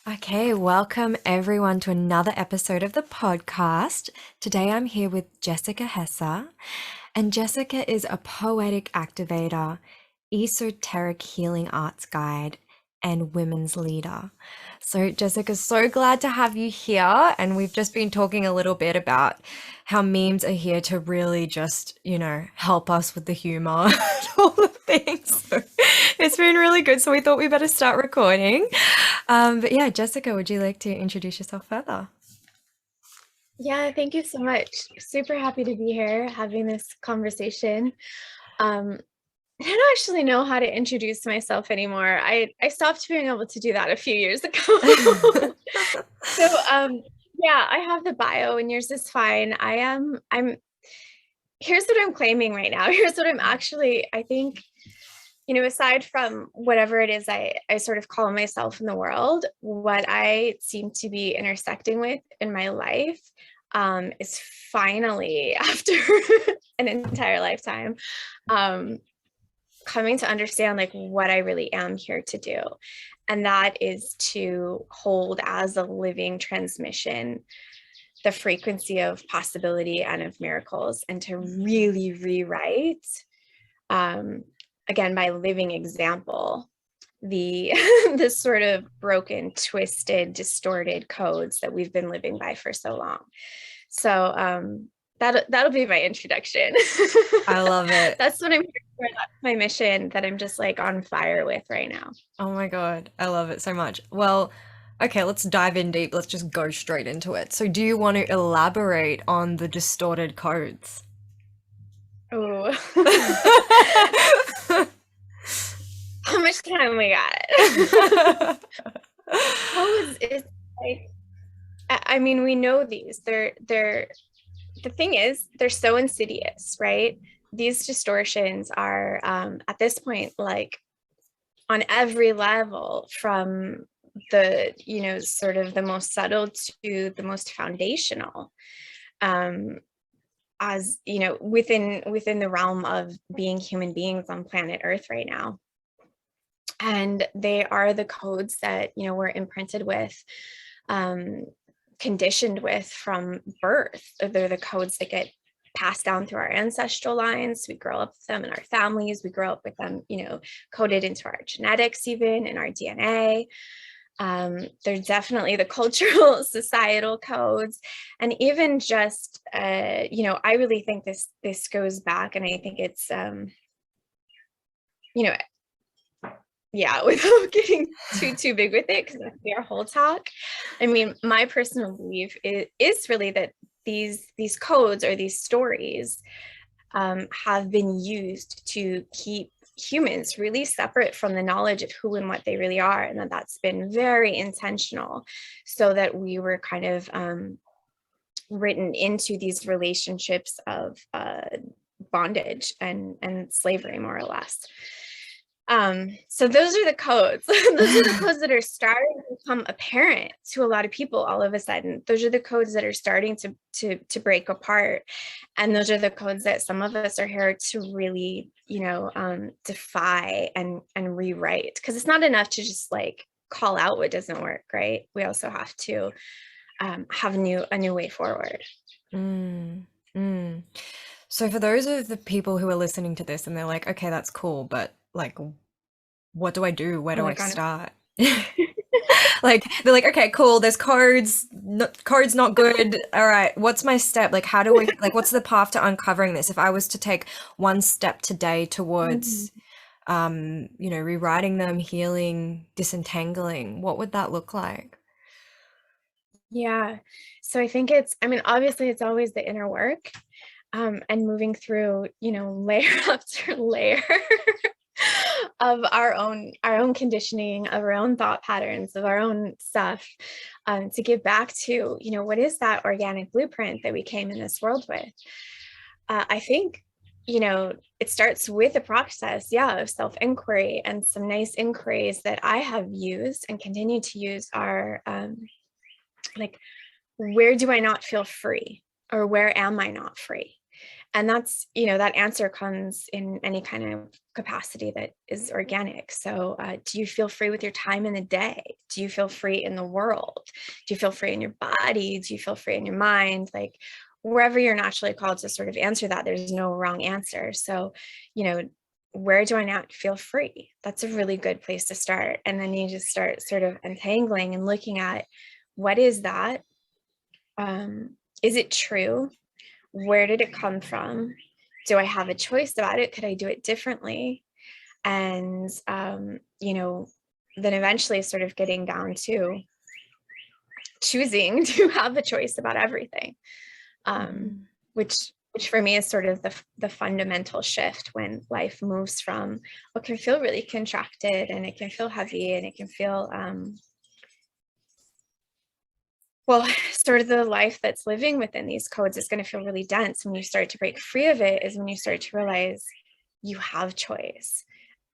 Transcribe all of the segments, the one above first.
Okay, welcome everyone to another episode of the podcast. Today I'm here with Jessica Hesser, and Jessica is a poetic activator, esoteric healing arts guide, and women's leader. So, Jessica, so glad to have you here. And we've just been talking a little bit about how memes are here to really just, help us with the humor and all the things. So it's been really good. So we thought we better start recording. But yeah, Jessica, would you like to introduce yourself further? Yeah, thank you so much. Super happy to be here having this conversation. Um, I don't actually know how to introduce myself anymore. I stopped being able to do that a few years ago. So yeah, I have the bio and yours is fine. I'm here's what I'm claiming right now. Here's what I'm actually, I think, aside from whatever it is I sort of call myself in the world, what I seem to be intersecting with in my life is finally, after an entire lifetime, um, coming to understand like what I really am here to do. And that is to hold as a living transmission the frequency of possibility and of miracles, and to really rewrite, um, again, by living example, the this sort of broken, twisted, distorted codes that we've been living by for so long. So that'll be my introduction. I love it. That's what I'm here for. That's my mission that I'm just like on fire with right now. Oh my God, I love it so much. Well, okay, let's dive in deep. Let's just go straight into it. So, do you want to elaborate on the distorted codes? Oh, how much time we got? Codes is like, I mean, we know these. They're the thing is, they're so insidious, right? These distortions are at this point like on every level, from the sort of the most subtle to the most foundational, um, as within the realm of being human beings on planet Earth right now. And they are the codes that we're imprinted with, um, conditioned with from birth. They're the codes that get passed down through our ancestral lines. We grow up with them in our families. We grow up with them, coded into our genetics, even in our DNA. They're definitely the cultural, societal codes, and even just, I really think this goes back, and I think it's, you know, yeah, without getting too big with it, because that's our whole talk. I mean, my personal belief is really that these codes or these stories have been used to keep humans really separate from the knowledge of who and what they really are, and that's been very intentional, so that we were kind of written into these relationships of bondage and slavery, more or less. So those are the codes. Those are the codes that are starting to become apparent to a lot of people all of a sudden. Those are the codes that are starting to break apart. And those are the codes that some of us are here to really, defy and rewrite. Because it's not enough to just like call out what doesn't work, right? We also have to have a new way forward. Mm, mm. So, for those of the people who are listening to this and they're like, okay, that's cool, but like, what do I do? Where Oh do my I God. start? Like, they're like, okay, cool, there's codes, no, codes not good. All right, what's my step? Like, how do I, like, what's the path to uncovering this? If I was to take one step today towards, rewriting them, healing, disentangling, what would that look like? Yeah. So I think I mean, obviously it's always the inner work, and moving through, layer after layer of our own conditioning, of our own thought patterns, of our own stuff, to get back to, what is that organic blueprint that we came in this world with? I think, it starts with a process, yeah, of self-inquiry, and some nice inquiries that I have used and continue to use are, like, where do I not feel free, or where am I not free? And that's, that answer comes in any kind of capacity that is organic. So do you feel free with your time in the day? do you feel free in the world? Do you feel free in your body? Do you feel free in your mind? Like wherever you're naturally called to sort of answer that, there's no wrong answer. So, where do I now feel free? That's a really good place to start. And then you just start sort of untangling and looking at, what is that? Is it true? Where did it come from? Do I have a choice about it? Could I do it differently? And, then eventually sort of getting down to choosing to have a choice about everything, which for me is sort of the fundamental shift when life moves from what can feel really contracted, and it can feel heavy, and it can feel, sort of the life that's living within these codes is going to feel really dense. When you start to break free of it is when you start to realize you have choice,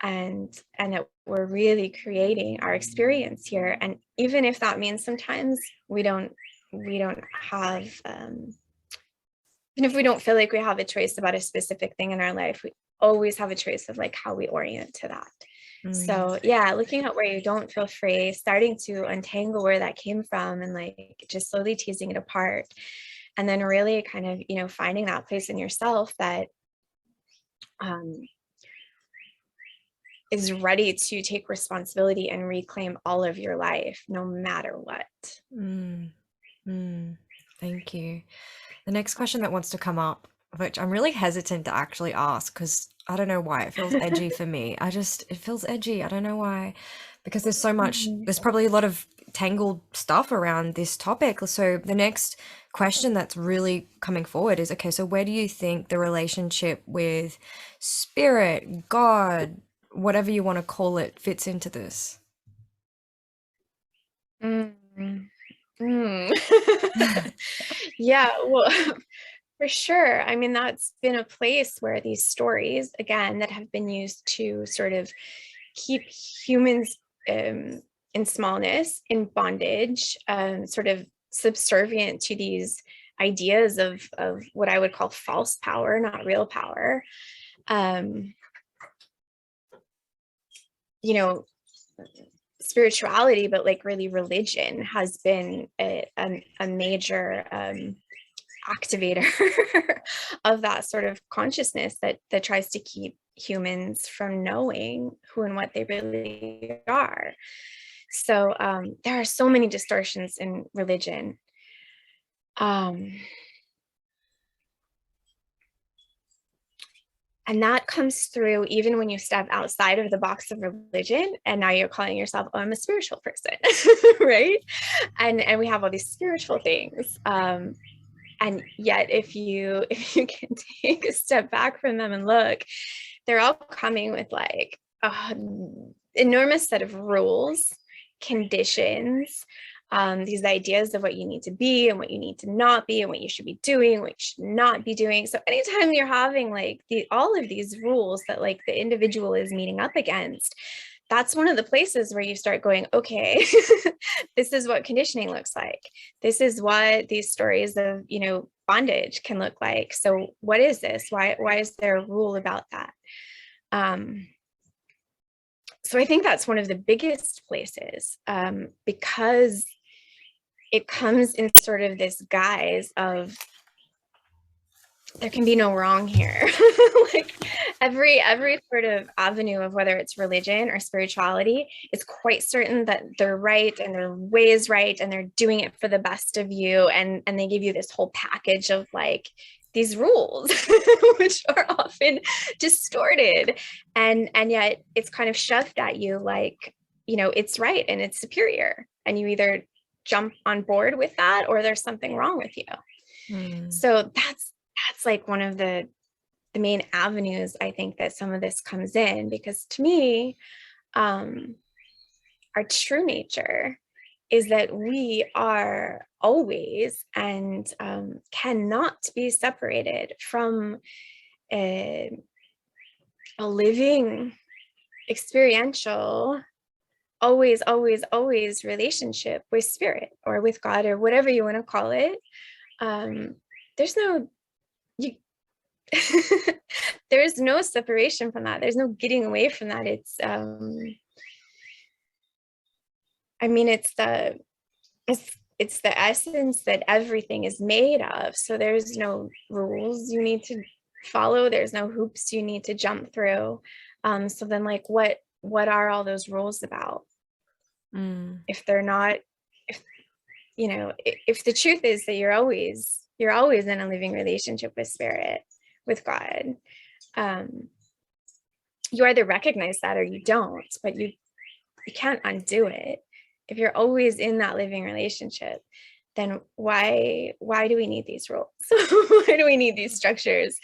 and that we're really creating our experience here. And even if that means sometimes we don't have, even if we don't feel like we have a choice about a specific thing in our life, we always have a choice of like how we orient to that. So yeah, looking at where you don't feel free, starting to untangle where that came from, and like just slowly teasing it apart, and then really kind of, finding that place in yourself that is ready to take responsibility and reclaim all of your life, no matter what. Thank you. The next question that wants to come up, which I'm really hesitant to actually ask because I don't know why it feels edgy for me. It feels edgy. I don't know why, because there's so much, there's probably a lot of tangled stuff around this topic. So the next question that's really coming forward is, okay, so where do you think the relationship with spirit, God, whatever you want to call it, fits into this? Mm. Yeah, well, for sure. I mean, that's been a place where these stories, again, that have been used to sort of keep humans in smallness, in bondage, sort of subservient to these ideas of what I would call false power, not real power. You know, spirituality, but like really religion has been a major activator of that sort of consciousness that tries to keep humans from knowing who and what they really are. So there are so many distortions in religion. And that comes through even when you step outside of the box of religion, and now you're calling yourself, oh, I'm a spiritual person, right? And we have all these spiritual things. And yet if you can take a step back from them and look, they're all coming with like an enormous set of rules, conditions, these ideas of what you need to be and what you need to not be, and what you should be doing, what you should not be doing. So anytime you're having like all of these rules that like the individual is meeting up against, that's one of the places where you start going, okay, this is what conditioning looks like. This is what these stories of, bondage can look like. So what is this? Why is there a rule about that? So I think that's one of the biggest places, because it comes in sort of this guise of there can be no wrong here. Like every sort of avenue of whether it's religion or spirituality is quite certain that they're right and their way is right and they're doing it for the best of you, and they give you this whole package of like these rules which are often distorted, and yet it's kind of shoved at you like, it's right and it's superior, and you either jump on board with that or there's something wrong with you. So that's like one of the main avenues I think that some of this comes in, because to me, our true nature is that we are always and cannot be separated from a living, experiential, always, always, always relationship with spirit or with God or whatever you want to call it. There's no, you, there's no separation from that. There's no getting away from that. I mean, it's the essence that everything is made of. So there's no rules you need to follow. There's no hoops you need to jump through. So then like what are all those rules about? Mm. If they're not, if if the truth is that you're always in a living relationship with spirit, with God, um, you either recognize that or you don't, but you can't undo it. If you're always in that living relationship, then why do we need these rules? Why do we need these structures?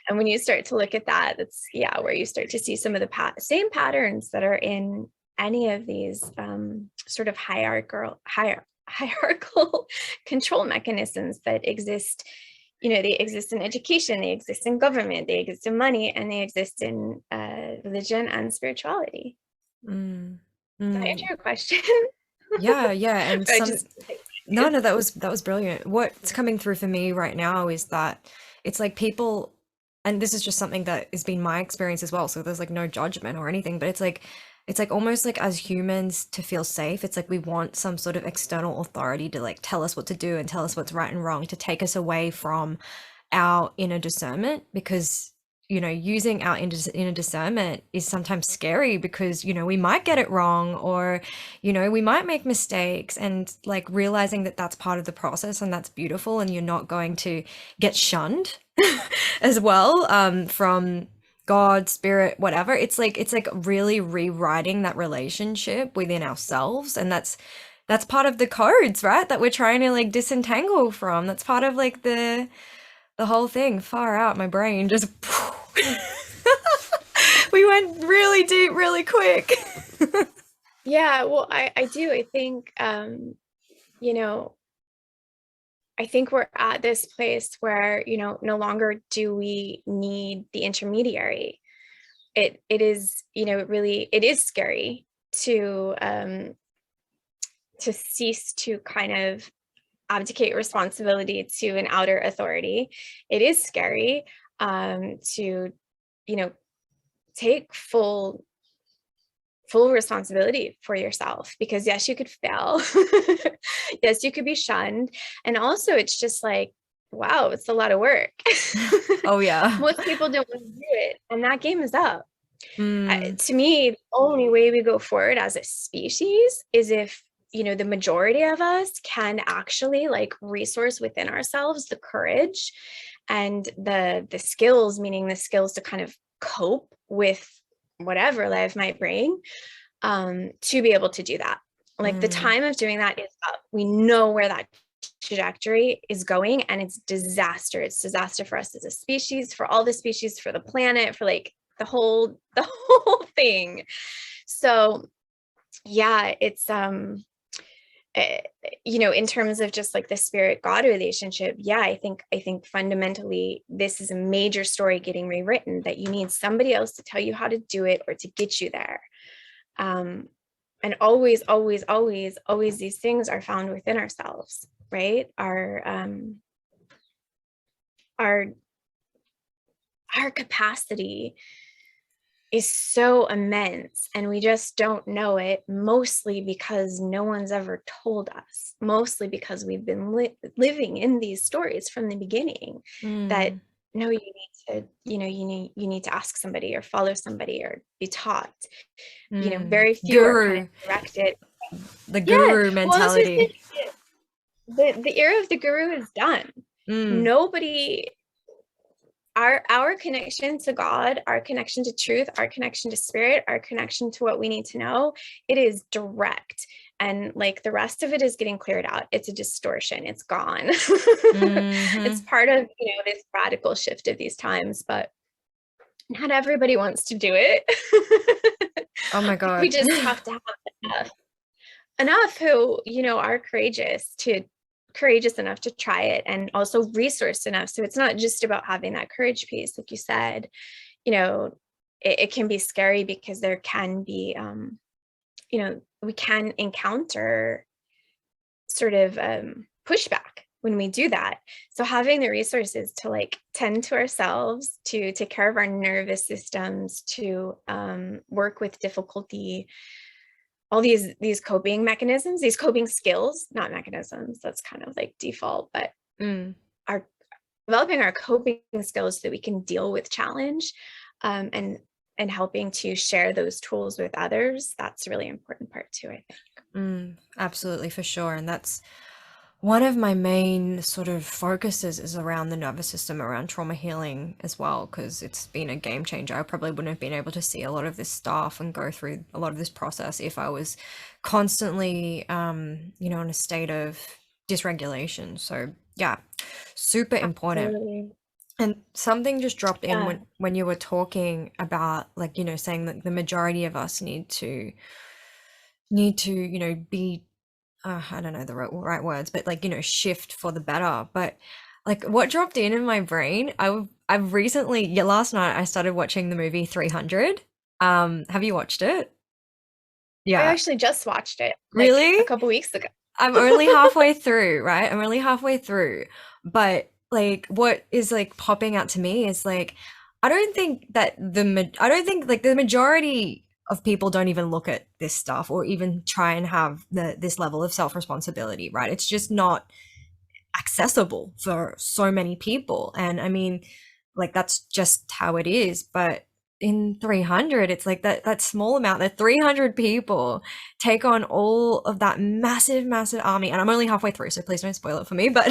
And when you start to look at that, that's where you start to see some of the same patterns that are in any of these sort of hierarchical control mechanisms that exist. They exist in education, they exist in government, they exist in money, and they exist in religion and spirituality. Mm. Does that answer Mm. your question? Yeah, yeah, and But I some just no, no, that was brilliant. What's coming through for me right now is that it's like people, and this is just something that has been my experience as well, so there's like no judgment or anything, but it's like almost like as humans to feel safe, it's like we want some sort of external authority to like tell us what to do and tell us what's right and wrong, to take us away from our inner discernment, because using our inner discernment is sometimes scary because we might get it wrong, or we might make mistakes, and like realizing that that's part of the process and that's beautiful, and you're not going to get shunned as well, from God, spirit, whatever. It's like really rewriting that relationship within ourselves, and that's part of the codes, right? That we're trying to like disentangle from. That's part of like the whole thing. Far out, my brain just we went really deep really quick. yeah, well, I do. I think you know, I think we're at this place where, no longer do we need the intermediary. It is, it is scary to cease to kind of abdicate responsibility to an outer authority. It is scary to, take full responsibility for yourself, because yes, you could fail. Yes, you could be shunned. And also it's just like, wow, it's a lot of work. Oh yeah. Most people don't want to do it, and that game is up. Mm, To me, the only way we go forward as a species is if the majority of us can actually like resource within ourselves the courage and the skills, meaning the skills to kind of cope with whatever life might bring, to be able to do that. Like the mm, time of doing that is up. We know where that trajectory is going, and it's disaster. It's disaster for us as a species, for all the species, for the planet, for like the whole thing. So yeah, it's in terms of just like the spirit God relationship, yeah, I think fundamentally this is a major story getting rewritten, that you need somebody else to tell you how to do it or to get you there. And always, always, always, always these things are found within ourselves, right? Our our capacity is so immense, and we just don't know it, mostly because no one's ever told us, mostly because we've been living in these stories from the beginning, that mm, no, you need to ask somebody or follow somebody or be taught. mm. Very few are kind of Guru, directed. the Yeah, guru well, that's what I mentality. said. The era of the guru is done. Mm, Nobody, our connection to God, our connection to truth, our connection to spirit, our connection to what we need to know, it is direct. And like the rest of it is getting cleared out. It's a distortion. It's gone. It's mm-hmm. part of, this radical shift of these times, but not everybody wants to do it. Oh my We God. just have to have enough who are courageous enough to try it, and also resourced enough. So it's not just about having that courage piece, like you said. It can be scary because there can be we can encounter sort of pushback when we do that. So having the resources to like tend to ourselves, to take care of our nervous systems, to work with difficulty, all these coping mechanisms, these coping skills, not mechanisms, that's kind of like default, but Mm. our developing our coping skills so that we can deal with challenge, and helping to share those tools with others. That's a really important part too, I think. Absolutely, for sure. And that's one of my main sort of focuses is around the nervous system, around trauma healing as well, because it's been a game changer. I probably wouldn't have been able to see a lot of this stuff and go through a lot of this process if I was constantly, in a state of dysregulation. So yeah, super important. Absolutely. And something just dropped in Yeah. when you were talking about, like, saying that the majority of us need to, be I don't know the right words, but like, shift for the better. But like what dropped in my brain, I've recently, yeah, last night I started watching the movie 300. Have you watched it? I Yeah. actually just watched it like Really? a couple weeks ago. I'm only halfway through, right? I'm only halfway through. But like what is like popping out to me is like I don't think like the majority of people don't even look at this stuff or even try and have this level of self-responsibility, right? It's just not accessible for so many people. And I mean, like that's just how it is. But in 300, it's like that small amount, that 300 people take on all of that massive army. And I'm only halfway through, so please don't spoil it for me. But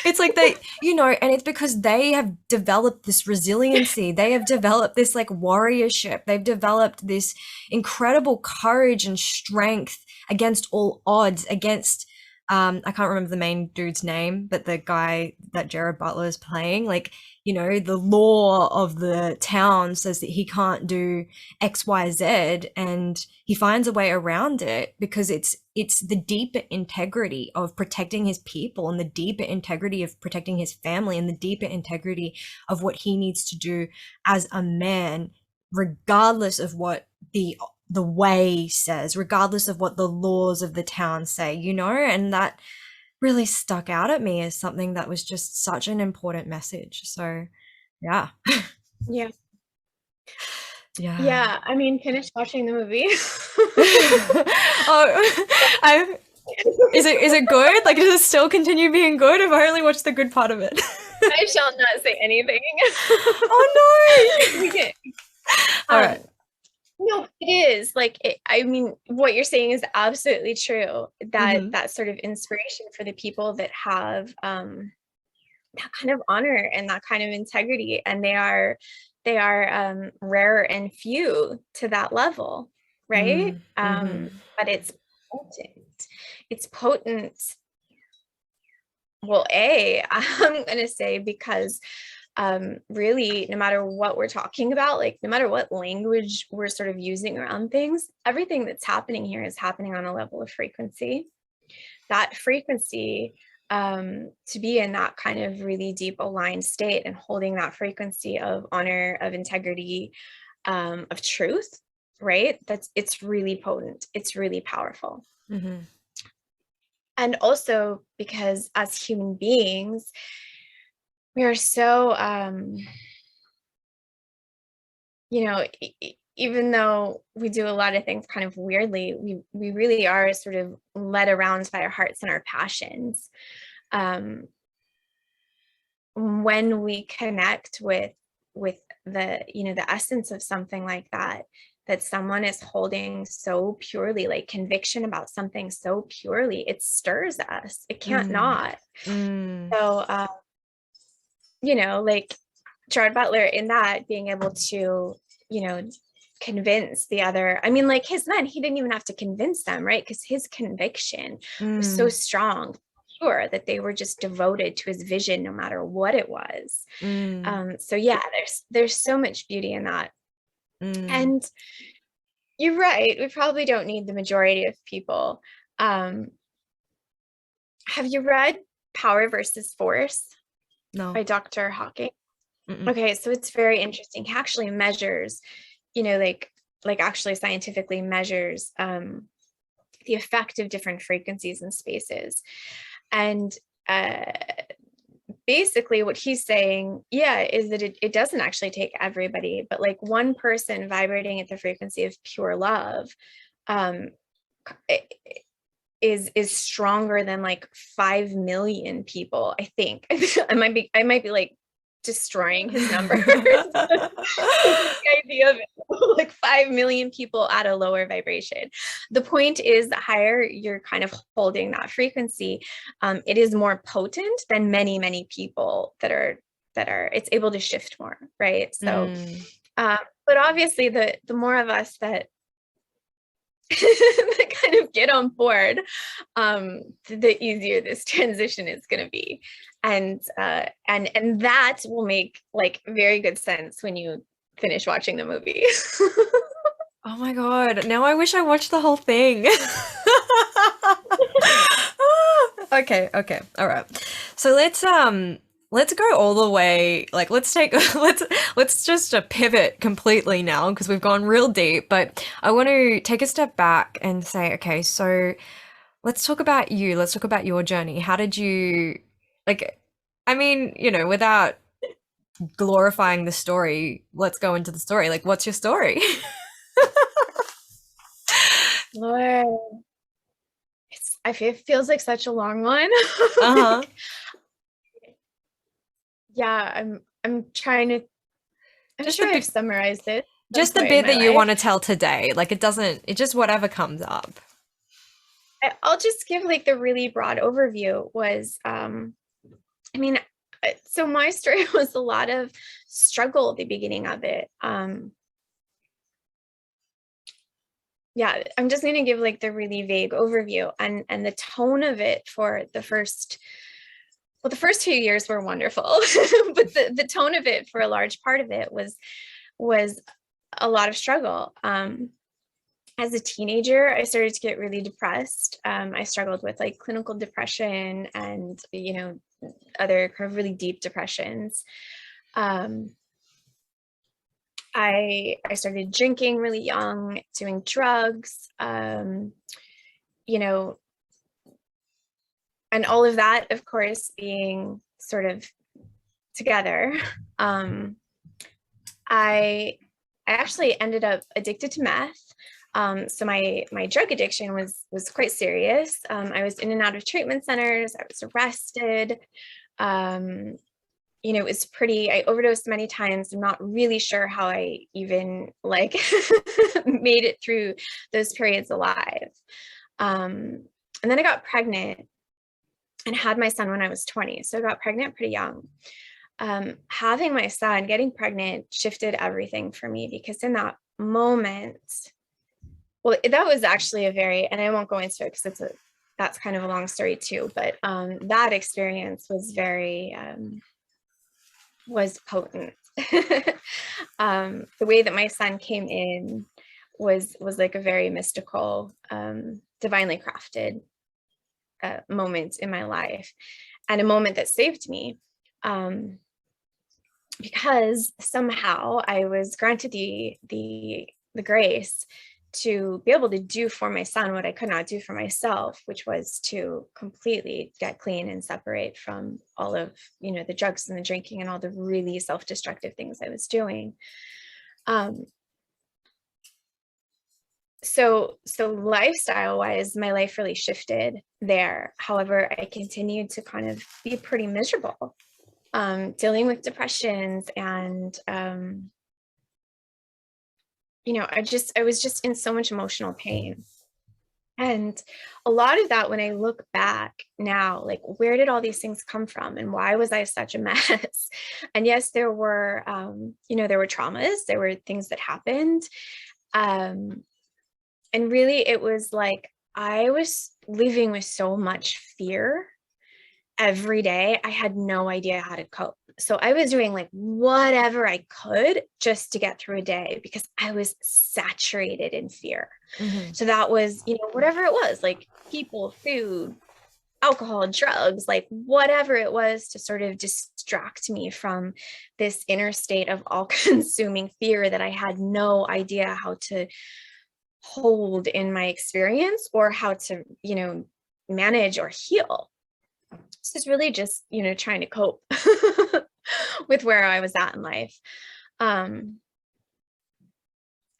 it's like they, and it's because they have developed this resiliency. They have developed this like warriorship. They've developed this incredible courage and strength against all odds, against I can't remember the main dude's name, but the guy that Jared Butler is playing, like, the law of the town says that he can't do XYZ, and he finds a way around it because it's the deeper integrity of protecting his people and the deeper integrity of protecting his family and the deeper integrity of what he needs to do as a man, regardless of what the way says, regardless of what the laws of the town say, and that really stuck out at me as something that was just such an important message. So, yeah. Yeah. Yeah. Yeah. I mean, finish watching the movie. Oh, I is it good? Like, does it still continue being good? I've only watched the good part of it. I shall not say anything. Oh no. We can, All right. no, it is like I mean, what you're saying is absolutely true. Mm-hmm. That sort of inspiration for the people that have that kind of honor and that kind of integrity, and they are rare and few to that level, right? Mm-hmm. But it's potent. It's potent. Well, I'm gonna say because really, no matter what we're talking about, like no matter what language we're sort of using around things, everything that's happening here is happening on a level of frequency. That frequency, to be in that kind of really deep aligned state and holding that frequency of honor, of integrity, of truth, right? It's really potent. It's really powerful. Mm-hmm. And also because as human beings, we are so even though we do a lot of things kind of weirdly, we really are sort of led around by our hearts and our passions. When we connect with the essence of something like that someone is holding so purely, like conviction about something so purely, it stirs us. It can't Mm. not. Mm. So like Gerard Butler in that being able to, convince the other. I mean, like his men, he didn't even have to convince them, right? Because his conviction was so Mm. strong, sure, that they were just devoted to his vision, no matter what it was. Mm. So yeah, there's so much beauty in that. Mm. And you're right, we probably don't need the majority of people. Have you read Power versus Force No. by Dr. Hawking? Mm-mm. Okay, so it's very interesting. He actually measures, like actually scientifically measures the effect of different frequencies and spaces. And basically what he's saying, yeah, is that it doesn't actually take everybody, but like one person vibrating at the frequency of pure love um, is stronger than like 5 million people, I think. I might be like destroying his numbers. The idea of like 5 million people at a lower vibration. The point is, the higher you're kind of holding that frequency, it is more potent than many people that are it's able to shift more, right? So but obviously the more of us that that kind of get on board, the easier this transition is going to be, and that will make like very good sense when you finish watching the movie. Oh my God. Now I wish I watched the whole thing. Okay, okay. All right. So let's go all the way. Like let's take let's just pivot completely now because we've gone real deep, but I want to take a step back and say, okay, so let's talk about you. Let's talk about your journey. How did you like I mean, without glorifying the story, let's go into the story. Like what's your story? Lord, it feels like such a long one. Uh-huh. Yeah, I'm trying to I'm Just the sure I've bit summarized it at some just the point in bit my that you life. want to tell today. Like it just whatever comes up. I'll just give like the really broad overview was, I mean, so my story was a lot of struggle at the beginning of it. Yeah, I'm just going to give like the really vague overview, and the tone of it for the first 2 years were wonderful, but the tone of it for a large part of it was a lot of struggle. As a teenager, I started to get really depressed. I struggled with like clinical depression and, other kind of really deep depressions. I started drinking really young, doing drugs, you know, and all of that, of course, being sort of together. I actually ended up addicted to meth. So my drug addiction was quite serious. I was in and out of treatment centers. I was arrested. It was I overdosed many times. I'm not really sure how I even like made it through those periods alive. And then I got pregnant and had my son when I was 20. So I got pregnant pretty young. Having my son, getting pregnant shifted everything for me, because in that moment, well, that was actually and I won't go into it because that's kind of a long story too, but that experience was was potent. The way that my son came in was like a very mystical, divinely crafted moment in my life, and a moment that saved me, because somehow I was granted the grace to be able to do for my son what I could not do for myself, which was to completely get clean and separate from all of, the drugs and the drinking and all the really self-destructive things I was doing. So lifestyle wise, my life really shifted there. However, I continued to kind of be pretty miserable, dealing with depressions and, I was just in so much emotional pain. And a lot of that, when I look back now, like, where did all these things come from and why was I such a mess? And yes, there were, there were traumas, there were things that happened. And really it was like, I was living with so much fear every day. I had no idea how to cope. So I was doing like whatever I could just to get through a day, because I was saturated in fear. Mm-hmm. So that was, whatever it was, like people, food, alcohol, drugs, like whatever it was to sort of distract me from this inner state of all consuming fear that I had no idea how to hold in my experience or how to, manage or heal. So it's really just, trying to cope with where I was at in life.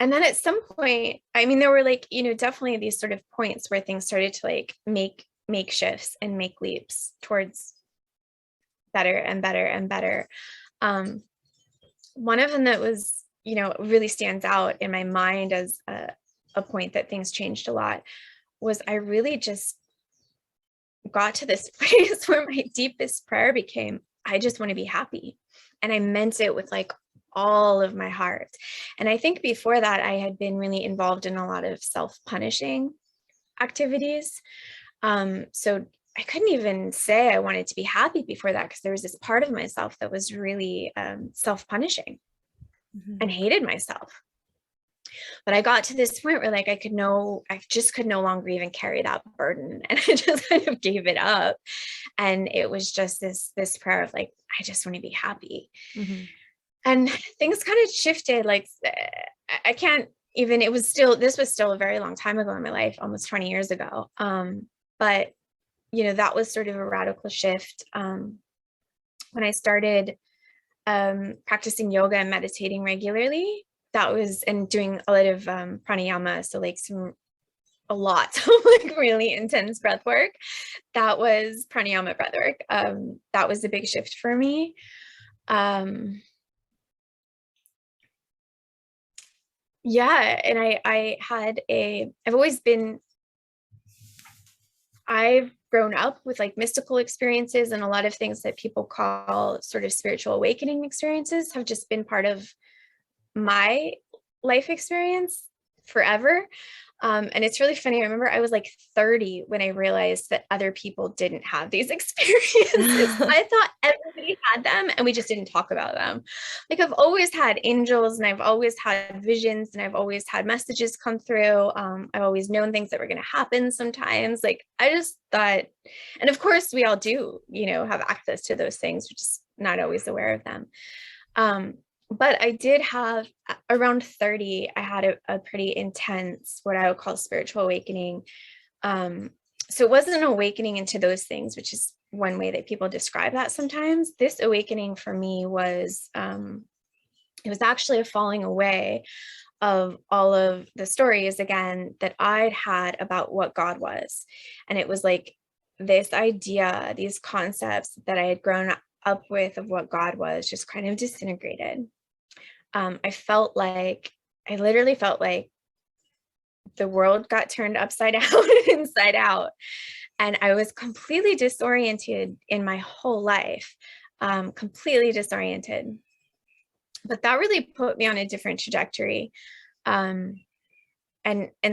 And then at some point, I mean, there were like, definitely these sort of points where things started to like make shifts and make leaps towards better and better and better. One of them that was, really stands out in my mind as a point that things changed a lot was I really just got to this place where my deepest prayer became, I just want to be happy. And I meant it with like all of my heart. And I think before that, I had been really involved in a lot of self-punishing activities. So I couldn't even say I wanted to be happy before that, because there was this part of myself that was really self-punishing and hated myself. But I got to this point where like I just could no longer even carry that burden. And I just kind of gave it up. And it was just this prayer of like, I just want to be happy. Mm-hmm. And things kind of shifted. Like I can't even, this was still a very long time ago in my life, almost 20 years ago. But that was sort of a radical shift. When I started practicing yoga and meditating regularly, and doing a lot of pranayama. So like a lot of like really intense breath work. That was pranayama breath work. That was a big shift for me. Yeah. And I've grown up with like mystical experiences, and a lot of things that people call sort of spiritual awakening experiences have just been part of my life experience forever. And it's really funny. I remember I was like 30 when I realized that other people didn't have these experiences. I thought everybody had them and we just didn't talk about them. Like I've always had angels, and I've always had visions, and I've always had messages come through. I've always known things that were going to happen sometimes. Like I just thought, and of course we all do, have access to those things. We're just not always aware of them. But I did have around 30, I had a pretty intense, what I would call spiritual awakening. So it wasn't an awakening into those things, which is one way that people describe that sometimes. This awakening for me was, it was actually a falling away of all of the stories, again, that I'd had about what God was. And it was like this idea, these concepts that I had grown up with of what God was just kind of disintegrated. I literally felt like the world got turned upside down and inside out. And I was completely disoriented in my whole life, completely disoriented. But that really put me on a different trajectory, and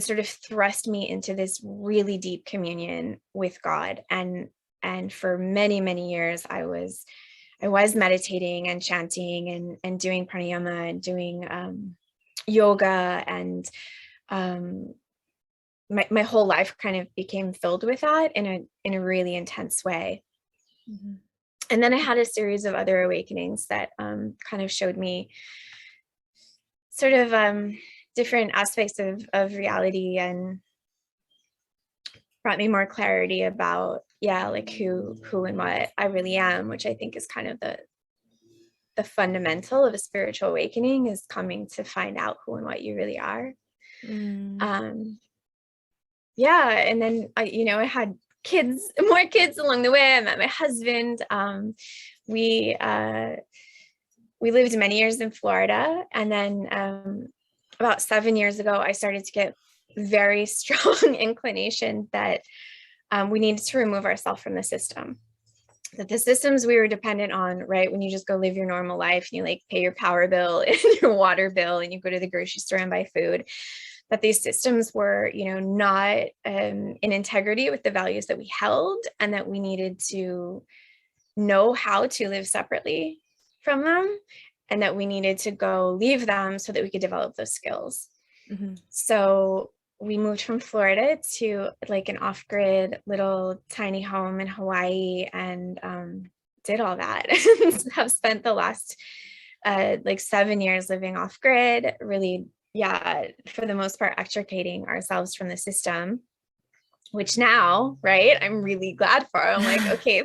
sort of thrust me into this really deep communion with God. And for many, many years, I was meditating and chanting and doing pranayama and doing yoga, and my whole life kind of became filled with that in a really intense way. Mm-hmm. And then I had a series of other awakenings that kind of showed me sort of different aspects of reality, and brought me more clarity about, like who and what I really am, which I think is kind of the fundamental of a spiritual awakening, is coming to find out who and what you really are. And then I had more kids along the way. I met my husband. We lived many years in Florida, and then about 7 years ago, I started to get very strong inclination that we needed to remove ourselves from the system. That the systems we were dependent on, right? When you just go live your normal life, and you like pay your power bill and your water bill, and you go to the grocery store and buy food, that these systems were, not in integrity with the values that we held, and that we needed to know how to live separately from them, and that we needed to go leave them so that we could develop those skills. Mm-hmm. So we moved from Florida to like an off-grid little tiny home in Hawaii, and did all that. Have spent the last like 7 years living off-grid, really, for the most part, extricating ourselves from the system, which now, right, I'm really glad for. I'm like, okay,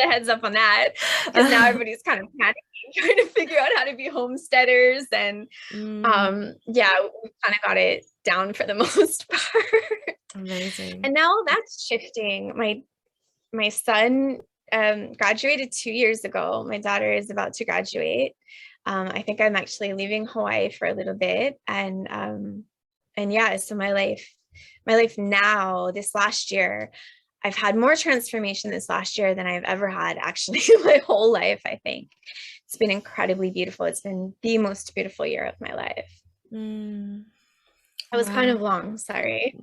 a heads up on that, because now everybody's kind of panicking, trying to figure out how to be homesteaders. And yeah, we kind of got it down for the most part. Amazing. And now that's shifting. My son graduated 2 years ago. My daughter is about to graduate. I think I'm actually leaving Hawaii for a little bit. And yeah, so my life now, this last year, I've had more transformation this last year than I've ever had actually my whole life, I think. It's been incredibly beautiful. It's been the most beautiful year of my life. That was kind of Wow. long, sorry.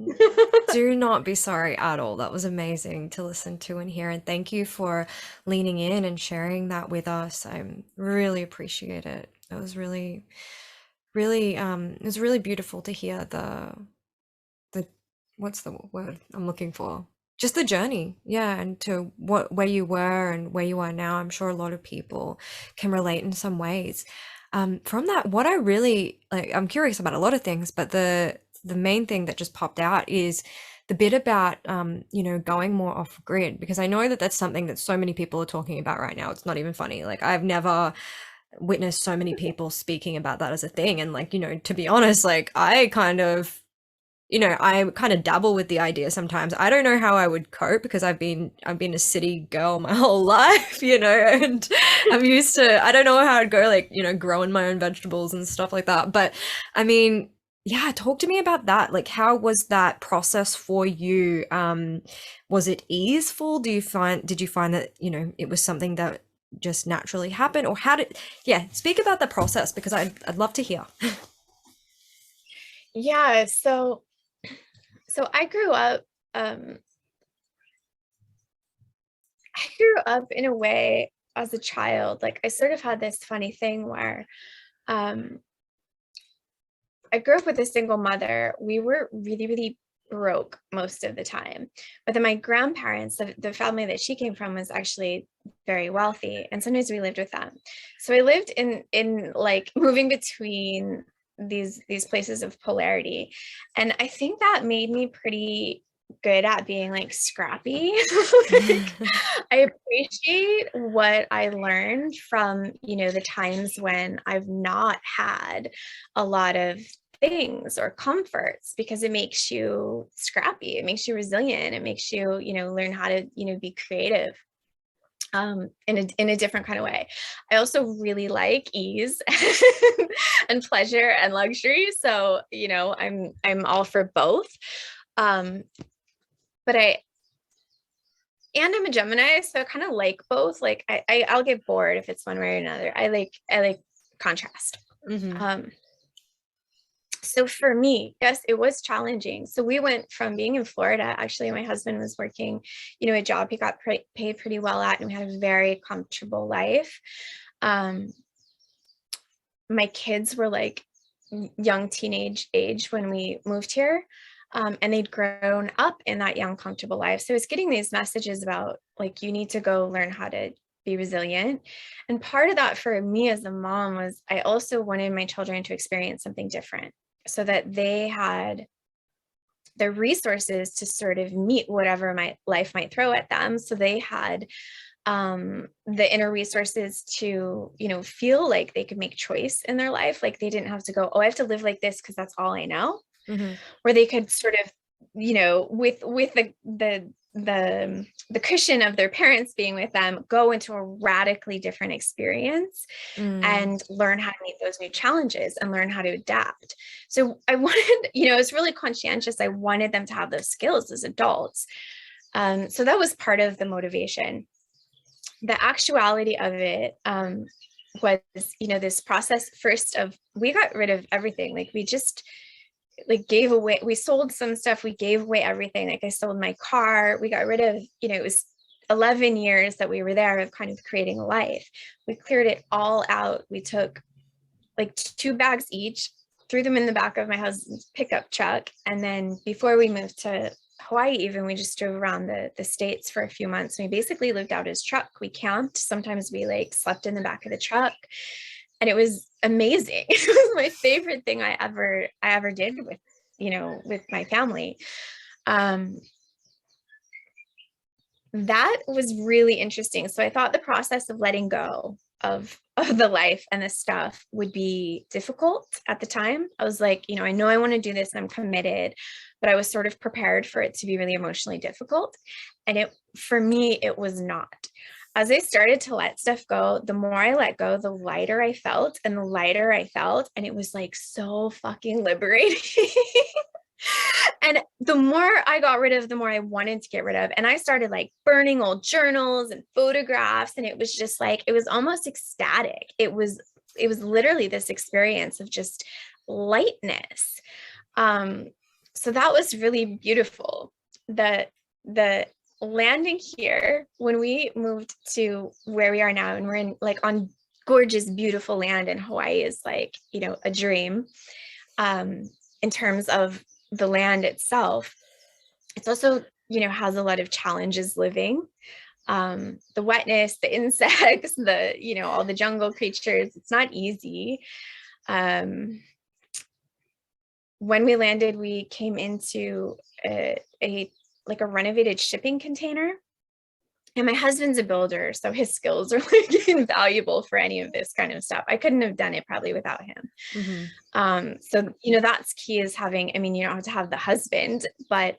Do not be sorry at all. That was amazing to listen to and hear. And thank you for leaning in and sharing that with us. I really appreciate it. It was really, it was really beautiful to hear the, what's the word I'm looking for? Just the journey. Yeah. And to where you were and where you are now. I'm sure a lot of people can relate in some ways. From that, what I really like, I'm curious about a lot of things, but the main thing that just popped out is the bit about going more off grid, because I know that that's something that so many people are talking about right now. It's not even funny. Like, I've never witnessed so many people speaking about that as a thing. And like, to be honest, like I kind of dabble with the idea sometimes. I don't know how I would cope, because I've been a city girl my whole life, and I'm used to, I don't know how I'd go, like, growing my own vegetables and stuff like that. But I mean, yeah, talk to me about that. Like, how was that process for you? Was it easeful? Did you find that, it was something that just naturally happened, or yeah, speak about the process, because I'd love to hear. Yeah, so um I grew up in a way as a child. Like, I sort of had this funny thing where um I grew up with a single mother. We were really, really broke most of the time. But then my grandparents, the family that she came from, was actually very wealthy. And sometimes we lived with them. So I lived in like moving between these places of polarity. And I think that made me pretty good at being like scrappy. Like, I appreciate what I learned from, the times when I've not had a lot of things or comforts, because it makes you scrappy, it makes you resilient, it makes you, learn how to, be creative in a different kind of way. I also really like ease and pleasure and luxury. So, I'm all for both. But I'm a Gemini, so I kind of like both. Like, I'll get bored if it's one way or another. I like contrast. So for me, yes, it was challenging. So we went from being in Florida. Actually, my husband was working, a job he got paid pretty well at, and we had a very comfortable life. My kids were like young teenage age when we moved here. And they'd grown up in that young, comfortable life. So it's getting these messages about, like, you need to go learn how to be resilient. And part of that for me as a mom was I also wanted my children to experience something different, so that they had the resources to sort of meet whatever my life might throw at them. So they had the inner resources to, feel like they could make choice in their life. Like, they didn't have to go, oh, I have to live like this because that's all I know. Where they could sort of, with the cushion of their parents being with them, go into a radically different experience and learn how to meet those new challenges and learn how to adapt. So I wanted, it's really conscientious. I wanted them to have those skills as adults. So that was part of the motivation. The actuality of it was, this process first of, we got rid of everything. Like, we just gave away, we sold some stuff, we gave away everything. Like, I sold my car, we got rid of, it was 11 years that we were there of kind of creating a life. We cleared it all out. We took like 2 bags each, threw them in the back of my husband's pickup truck. And then before we moved to Hawaii, even, we just drove around the States for a few months. We basically lived out his truck. We camped. Sometimes we slept in the back of the truck. And it was amazing. It was my favorite thing I ever did with my family. that was really interesting. So I thought the process of letting go of the life and the stuff would be difficult at the time. I was like, I know I want to do this and I'm committed, but I was sort of prepared for it to be really emotionally difficult. And for me, it was not. As I started to let stuff go, the more I let go, the lighter I felt and the lighter I felt. And it was like so fucking liberating. And the more I got rid of, the more I wanted to get rid of. And I started like burning old journals and photographs. And it was just like, it was almost ecstatic. It was literally this experience of just lightness. So that was really beautiful. The landing here, when we moved to where we are now, and we're in like on gorgeous, beautiful land in Hawaii, is like, a dream. In terms of the land itself, it's also, has a lot of challenges living. The wetness, the insects, all the jungle creatures, it's not easy. When we landed, we came into a renovated shipping container. And my husband's a builder, so his skills are like invaluable for any of this kind of stuff. I couldn't have done it probably without him. Mm-hmm. So, that's key, is having, you don't have to have the husband, but,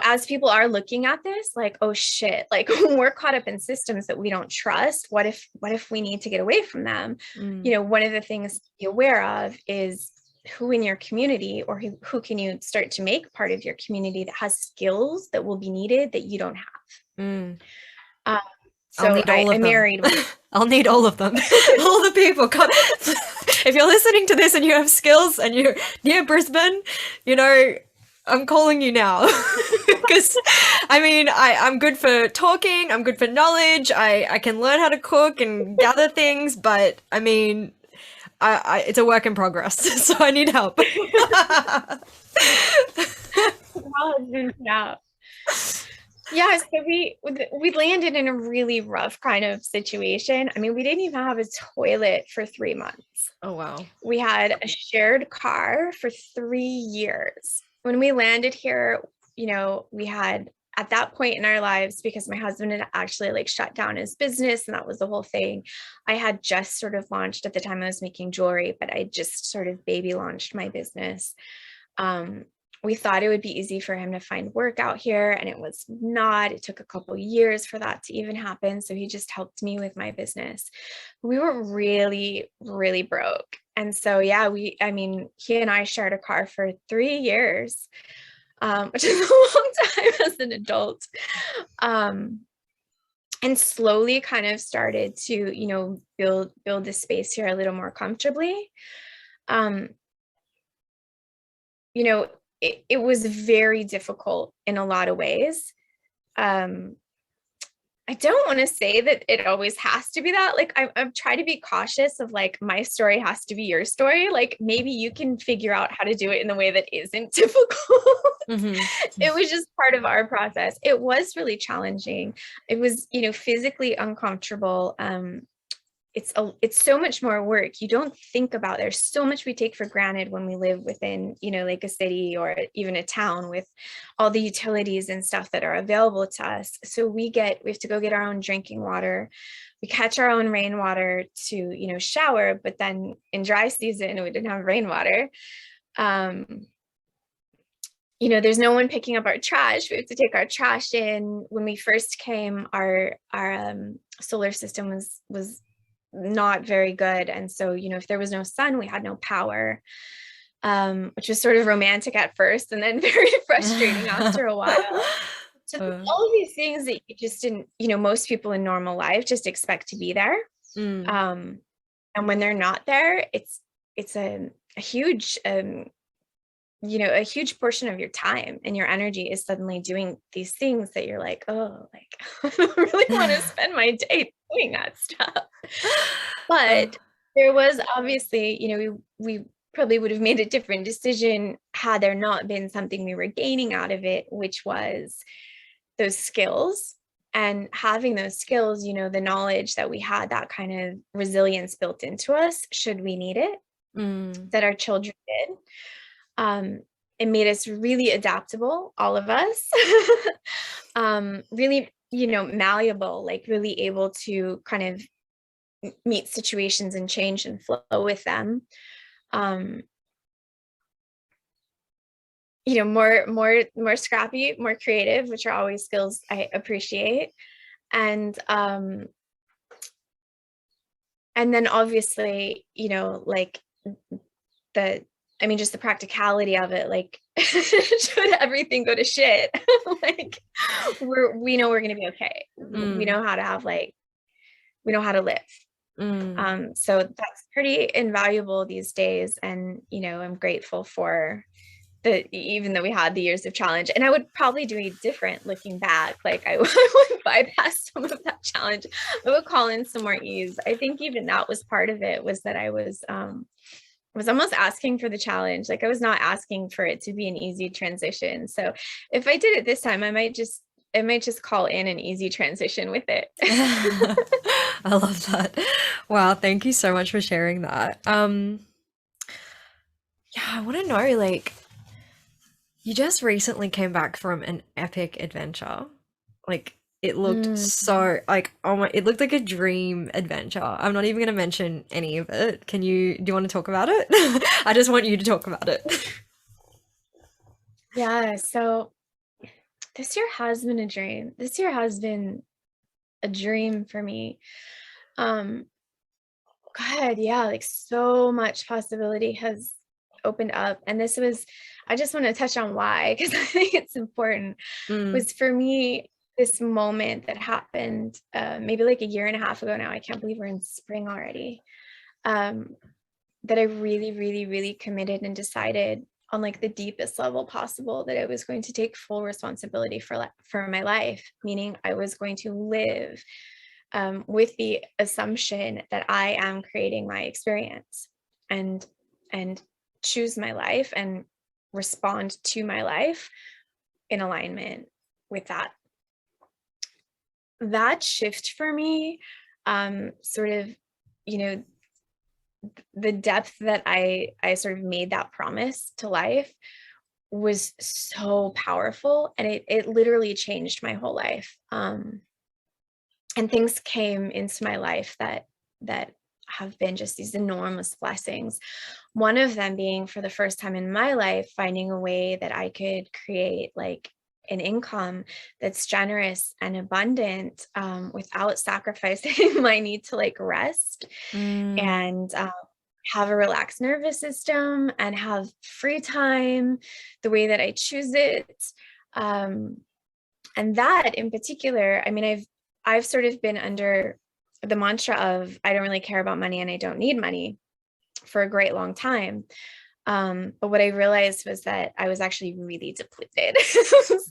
as people are looking at this, like, oh shit, like we're caught up in systems that we don't trust. What if we need to get away from them? One of the things to be aware of is who in your community, or who can you start to make part of your community that has skills that will be needed that you don't have. So I'll need all of I them. married. I'll need all of them. All the people. Come. If you're listening to this and you have skills and you're near Brisbane, I'm calling you now. Because, I'm good for talking. I'm good for knowledge. I can learn how to cook and gather things. But, it's a work in progress. So I need help. Yeah, so we landed in a really rough kind of situation. We didn't even have a toilet for 3 months. Oh, wow. We had a shared car for 3 years. When we landed here, we had, at that point in our lives, because my husband had actually like shut down his business, and that was the whole thing. I had just sort of launched, at the time I was making jewelry, but I just sort of baby launched my business. We thought it would be easy for him to find work out here, and it was not. It took a couple years for that to even happen. So he just helped me with my business. We were really, really broke. And so, yeah, he and I shared a car for 3 years, which is a long time as an adult. And slowly kind of started to, build the space here a little more comfortably. It was very difficult in a lot of ways. I don't want to say that it always has to be that. Like, I've tried to be cautious of like, my story has to be your story. Like, maybe you can figure out how to do it in a way that isn't difficult. Mm-hmm. It was just part of our process. It was really challenging. It was, physically uncomfortable. It's so much more work. You don't think about, there's so much we take for granted when we live within, like a city or even a town with all the utilities and stuff that are available to us. So we have to go get our own drinking water. We catch our own rainwater to, shower, but then in dry season, we didn't have rainwater. There's no one picking up our trash. We have to take our trash in. When we first came, our solar system was not very good. And so, if there was no sun, we had no power, which was sort of romantic at first and then very frustrating after a while. So all of these things that you just didn't, most people in normal life just expect to be there. And when they're not there, it's a huge, a huge portion of your time and your energy is suddenly doing these things that you're like, oh, like, I don't really want to spend my day doing that stuff. But there was obviously, we probably would have made a different decision had there not been something we were gaining out of it, which was those skills. And having those skills, the knowledge that we had, that kind of resilience built into us, should we need it, that our children did. It made us really adaptable, all of us, really malleable, like really able to kind of meet situations and change and flow with them. Um, more scrappy, more creative, which are always skills I appreciate. And then obviously, like the just the practicality of it, like should everything go to shit, like we know we're going to be okay. We know how to we know how to live. So that's pretty invaluable these days. And I'm grateful for even though we had the years of challenge, and I would probably do it different looking back. Like I would bypass some of that challenge. I would call in some more ease. I think even that was part of it, was that I was almost asking for the challenge. Like I was not asking for it to be an easy transition. So if I did it this time, I might just call in an easy transition with it. I love that. Wow, thank you so much for sharing that. Yeah, I want to know, like, you just recently came back from an epic adventure. Like, it looked Mm. so, like, oh my, it looked like a dream adventure. I'm not even going to mention any of it. Do you want to talk about it? I just want you to talk about it. Yeah. So this year has been a dream. This year has been a dream for me. Um, God, yeah, like so much possibility has opened up. And I just want to touch on why, because I think it's important, Mm, was for me, this moment that happened maybe like a year and a half ago now. I can't believe we're in spring already. Um, that I really, really, really committed and decided on like the deepest level possible that I was going to take full responsibility for my life, meaning I was going to live with the assumption that I am creating my experience, and and choose my life and respond to my life in alignment with that. That shift for me, sort of, you know, the depth that I sort of made that promise to life was so powerful, and it literally changed my whole life. And things came into my life that have been just these enormous blessings. One of them being, for the first time in my life, finding a way that I could create like an income that's generous and abundant, without sacrificing my need to like rest mm, and have a relaxed nervous system and have free time the way that I choose it. Um, and that in particular, I've sort of been under the mantra of I don't really care about money and I don't need money for a great long time. But what I realized was that I was actually really depleted.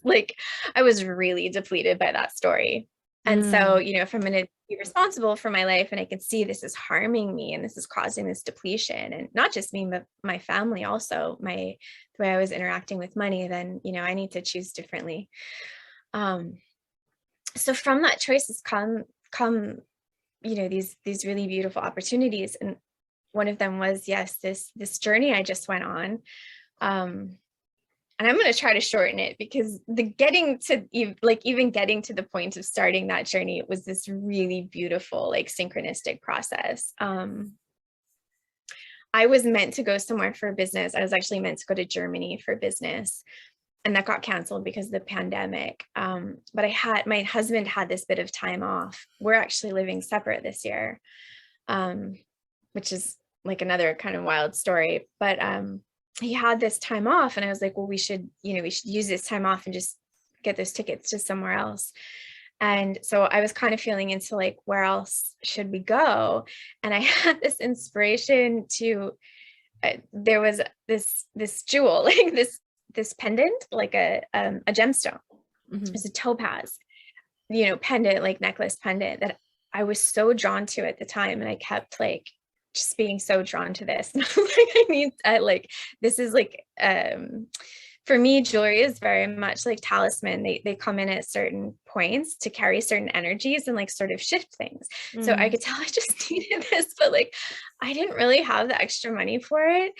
Like I was really depleted by that story. And so, mm, if I'm going to be responsible for my life and I can see this is harming me and this is causing this depletion, and not just me, but my family also, the way I was interacting with money, then, I need to choose differently. Um, so from that choice has come these really beautiful opportunities, and one of them was, yes, this journey I just went on. And I'm going to try to shorten it, because the getting to even getting to the point of starting that journey was this really beautiful, like synchronistic process. I was meant to go somewhere for business. I was actually meant to go to Germany for business, and that got canceled because of the pandemic. But my husband had this bit of time off. We're actually living separate this year, which is like another kind of wild story. But he had this time off, and I was like, well, we should use this time off and just get those tickets to somewhere else. And so I was kind of feeling into like, where else should we go? And I had this inspiration to, there was this jewel, like this pendant, like a gemstone. It mhm. was a topaz, pendant, like necklace pendant, that I was so drawn to at the time. And I kept like just being so drawn to this. This is like, for me, jewelry is very much like talisman. They come in at certain points to carry certain energies and like sort of shift things. So I Mm, could tell I just needed this, but like I didn't really have the extra money for it.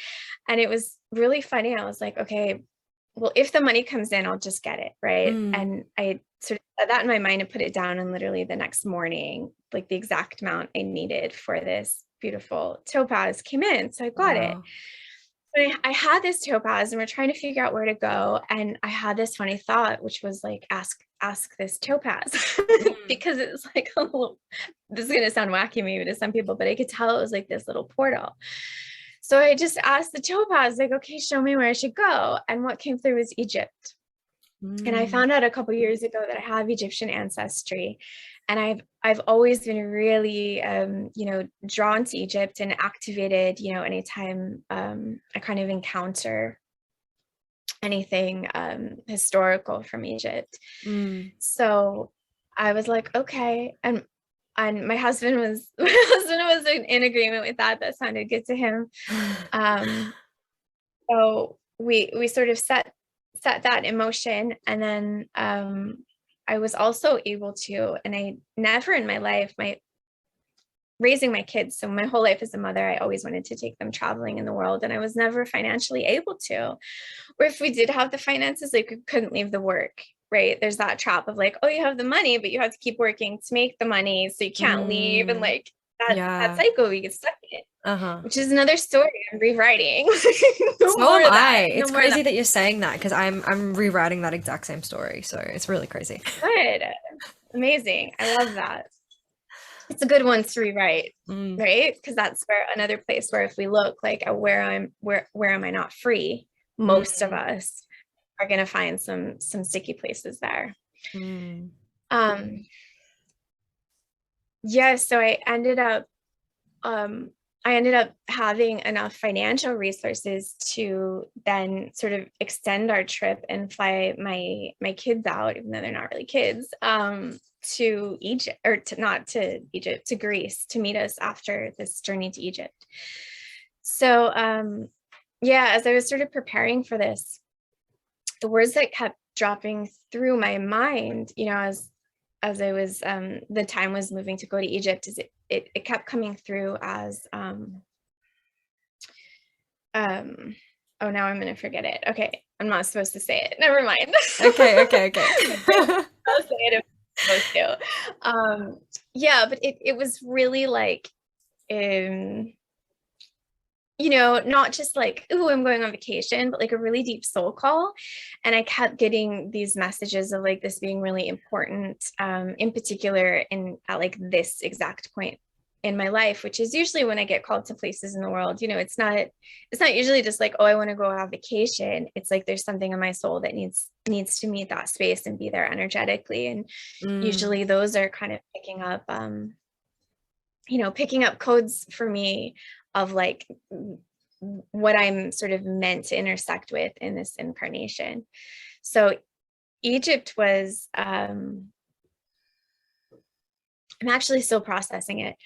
And it was really funny. I was like, okay, well, if the money comes in, I'll just get it. Right. mm, And I sort of set that in my mind and put it down, and literally the next morning, like the exact amount I needed for this beautiful topaz came in. So I got it. Wow. But I had this topaz and we're trying to figure out where to go. And I had this funny thought, which was like, ask this topaz Mm. because it was like a little, this is going to sound wacky maybe to some people, but I could tell it was like this little portal. So I just asked the topaz, like, okay, show me where I should go. And what came through was Egypt. And I Mm. found out a couple years ago that I have Egyptian ancestry. And I've always been really, drawn to Egypt and activated, anytime I kind of encounter anything historical from Egypt. Mm. So I was like, okay. And my husband was in agreement with that. That sounded good to him. So we sort of set that in motion. And then I was also able to, and I never in my life, raising my kids, so my whole life as a mother, I always wanted to take them traveling in the world, and I was never financially able to. Or if we did have the finances, like we couldn't leave the work, right? There's that trap of like, oh, you have the money, but you have to keep working to make the money, so you can't leave, and Mm. like that Yeah. cycle we get stuck in, Uh-huh. which is another story I'm rewriting. No So more am of that. I. No It's more of that. crazy that you're saying that because I'm rewriting that exact same story. So it's really crazy. Good. Amazing. I love that. It's a good one to rewrite, Mm. right? Because that's where another place where if we look like at where am I not free, most of Mm. us are going to find some sticky places there. Mm. Um, yeah, so I ended up having enough financial resources to then sort of extend our trip and fly my kids out, even though they're not really kids, to Egypt, or not to Egypt, to Greece, to meet us after this journey to Egypt. So yeah, as I was sort of preparing for this, the words that kept dropping through my mind, as I was the time was moving to go to Egypt, is it kept coming through as oh, now I'm gonna forget it. Okay, I'm not supposed to say it. Never mind. Okay, okay, okay. I'll say it if I'm supposed to. Yeah, but it was really like not just like, oh, I'm going on vacation, but like a really deep soul call. And I kept getting these messages of like this being really important, in particular at like this exact point in my life, which is usually when I get called to places in the world. It's not usually just like, oh, I want to go on vacation. It's like there's something in my soul that needs to meet that space and be there energetically. And Mm. usually those are kind of picking up codes for me of like what I'm sort of meant to intersect with in this incarnation. So Egypt was, I'm actually still processing it.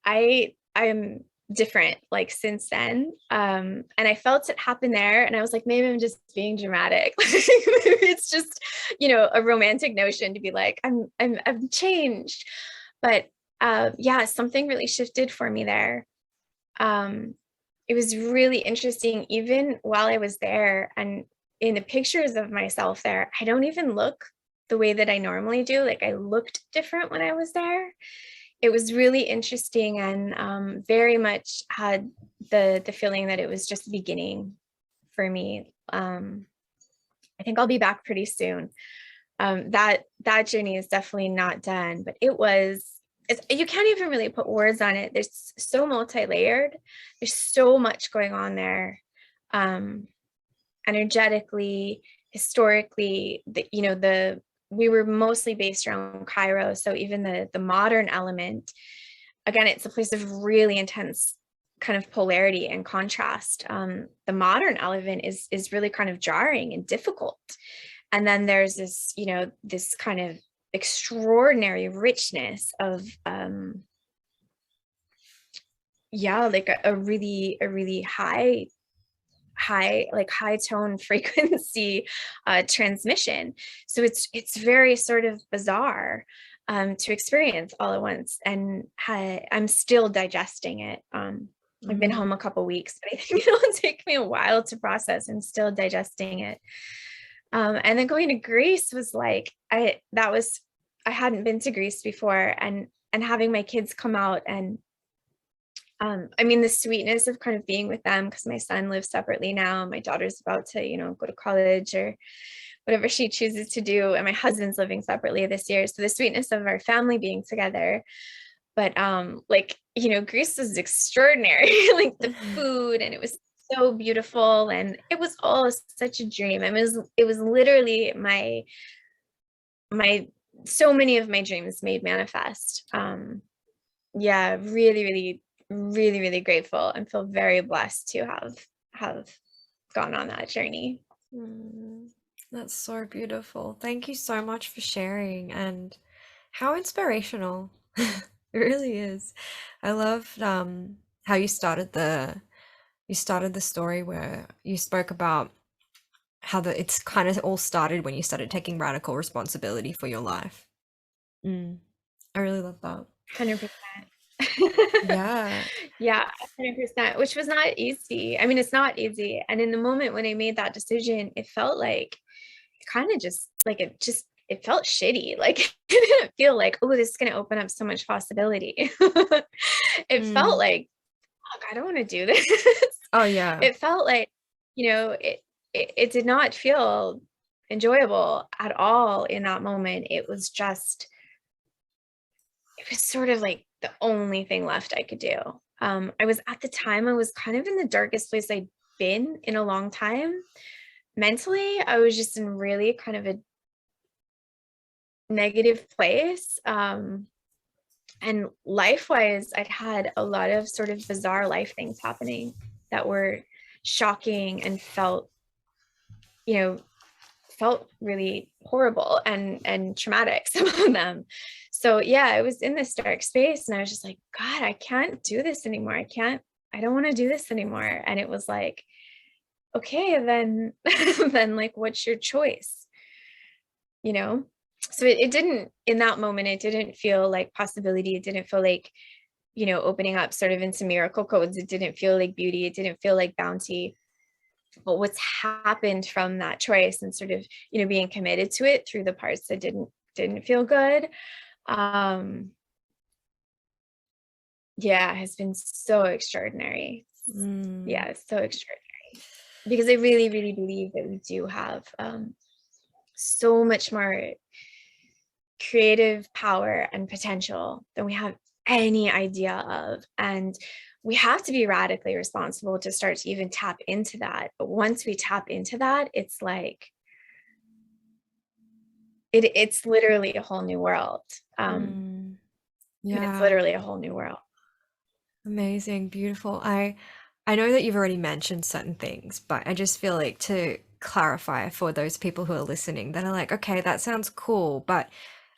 I'm different like since then. And I felt it happen there, and I was like, maybe I'm just being dramatic. Maybe it's just, a romantic notion to be like, I'm changed. But yeah, something really shifted for me there. It was really interesting, even while I was there, and in the pictures of myself there, I don't even look the way that I normally do. Like I looked different when I was there. It was really interesting, and very much had the feeling that it was just the beginning for me. I think I'll be back pretty soon. That journey is definitely not done, but you can't even really put words on it. There's so multi-layered. There's so much going on there, energetically, historically. We were mostly based around Cairo, so even the modern element, again, it's a place of really intense kind of polarity and contrast. The modern element is really kind of jarring and difficult, and then there's this kind of extraordinary richness of like a really high like high tone frequency transmission. So it's very sort of bizarre to experience all at once, and I'm still digesting it. I've been home Mm. a couple weeks, but I think it'll take me a while to process. I'm still digesting it. And then going to Greece was like, I hadn't been to Greece before, and having my kids come out, and I mean, the sweetness of kind of being with them, because my son lives separately now. My daughter's about to, go to college or whatever she chooses to do. And my husband's living separately this year. So the sweetness of our family being together. But like, Greece was extraordinary, like the food, and it was so beautiful. And it was all such a dream. I mean, it was literally so many of my dreams made manifest. Yeah, really, really, really, really grateful and feel very blessed to have gone on that journey. That's so beautiful. Thank you so much for sharing, and how inspirational. It really is. I loved how you started the story where you spoke about how it's kind of all started when you started taking radical responsibility for your life. I really love that. 100%. Yeah. Yeah, 100%, which was not easy. I mean, it's not easy. And in the moment when I made that decision, it felt like kind of just like it felt shitty. Like it didn't feel like, oh, this is going to open up so much possibility. It felt Mm. like, fuck, I don't want to do this. Oh yeah. It felt like, it did not feel enjoyable at all in that moment. It was sort of like the only thing left I could do. I was at the time, I was kind of in the darkest place I'd been in a long time. Mentally, I was just in really kind of a negative place. And life-wise, I'd had a lot of sort of bizarre life things happening that were shocking and felt really horrible and traumatic, some of them. So yeah, I was in this dark space, and I was just like, God, I can't do this anymore. I don't want to do this anymore. And it was like, okay, then then like, what's your choice? So it didn't, in that moment, it didn't feel like possibility. It didn't feel like, opening up sort of into miracle codes. It didn't feel like beauty. It didn't feel like bounty. But what's happened from that choice and sort of, being committed to it through the parts that didn't feel good, yeah, has been so extraordinary. Yeah, it's so extraordinary, because I really, really believe that we do have so much more creative power and potential than we have any idea of. And we have to be radically responsible to start to even tap into that. But once we tap into that, it's like, it's literally a whole new world. It's Yeah. literally a whole new world. Amazing, beautiful. I know that you've already mentioned certain things, but I just feel like to clarify for those people who are listening that are like, okay, that sounds cool, but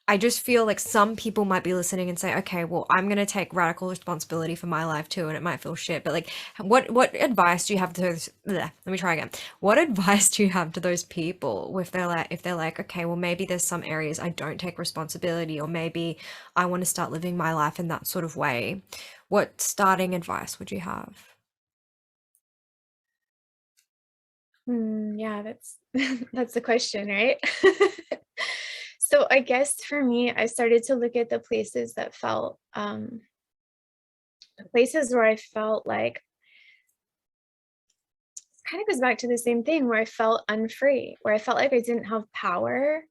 I just feel like some people might be listening and say, okay, well, I'm going to take radical responsibility for my life too, and it might feel shit. But like, what advice do you have to those? Let me try again. What advice do you have to those people if they're like, okay, well, maybe there's some areas I don't take responsibility, or maybe I want to start living my life in that sort of way. What starting advice would you have? Yeah, that's that's the question, right? So I guess for me, I started to look at the places that felt places where I felt like, kind of goes back to the same thing, where I felt unfree, where I felt like I didn't have power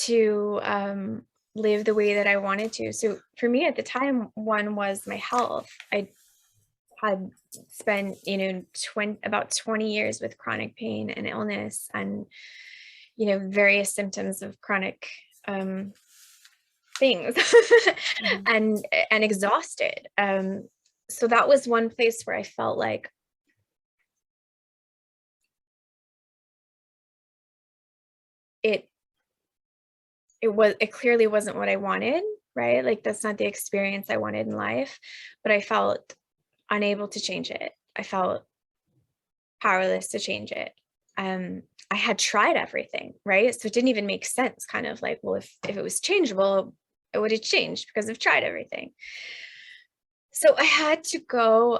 to live the way that I wanted to. So for me at the time, one was my health. I had spent, about 20 years with chronic pain and illness, and, various symptoms of chronic things, Mhm. and exhausted. So that was one place where I felt like it it clearly wasn't what I wanted, right? Like, that's not the experience I wanted in life, but I felt unable to change it. I felt powerless to change it. I had tried everything, right? So it didn't even make sense, kind of like, well, if it was changeable, it would have changed because I've tried everything. So I had to go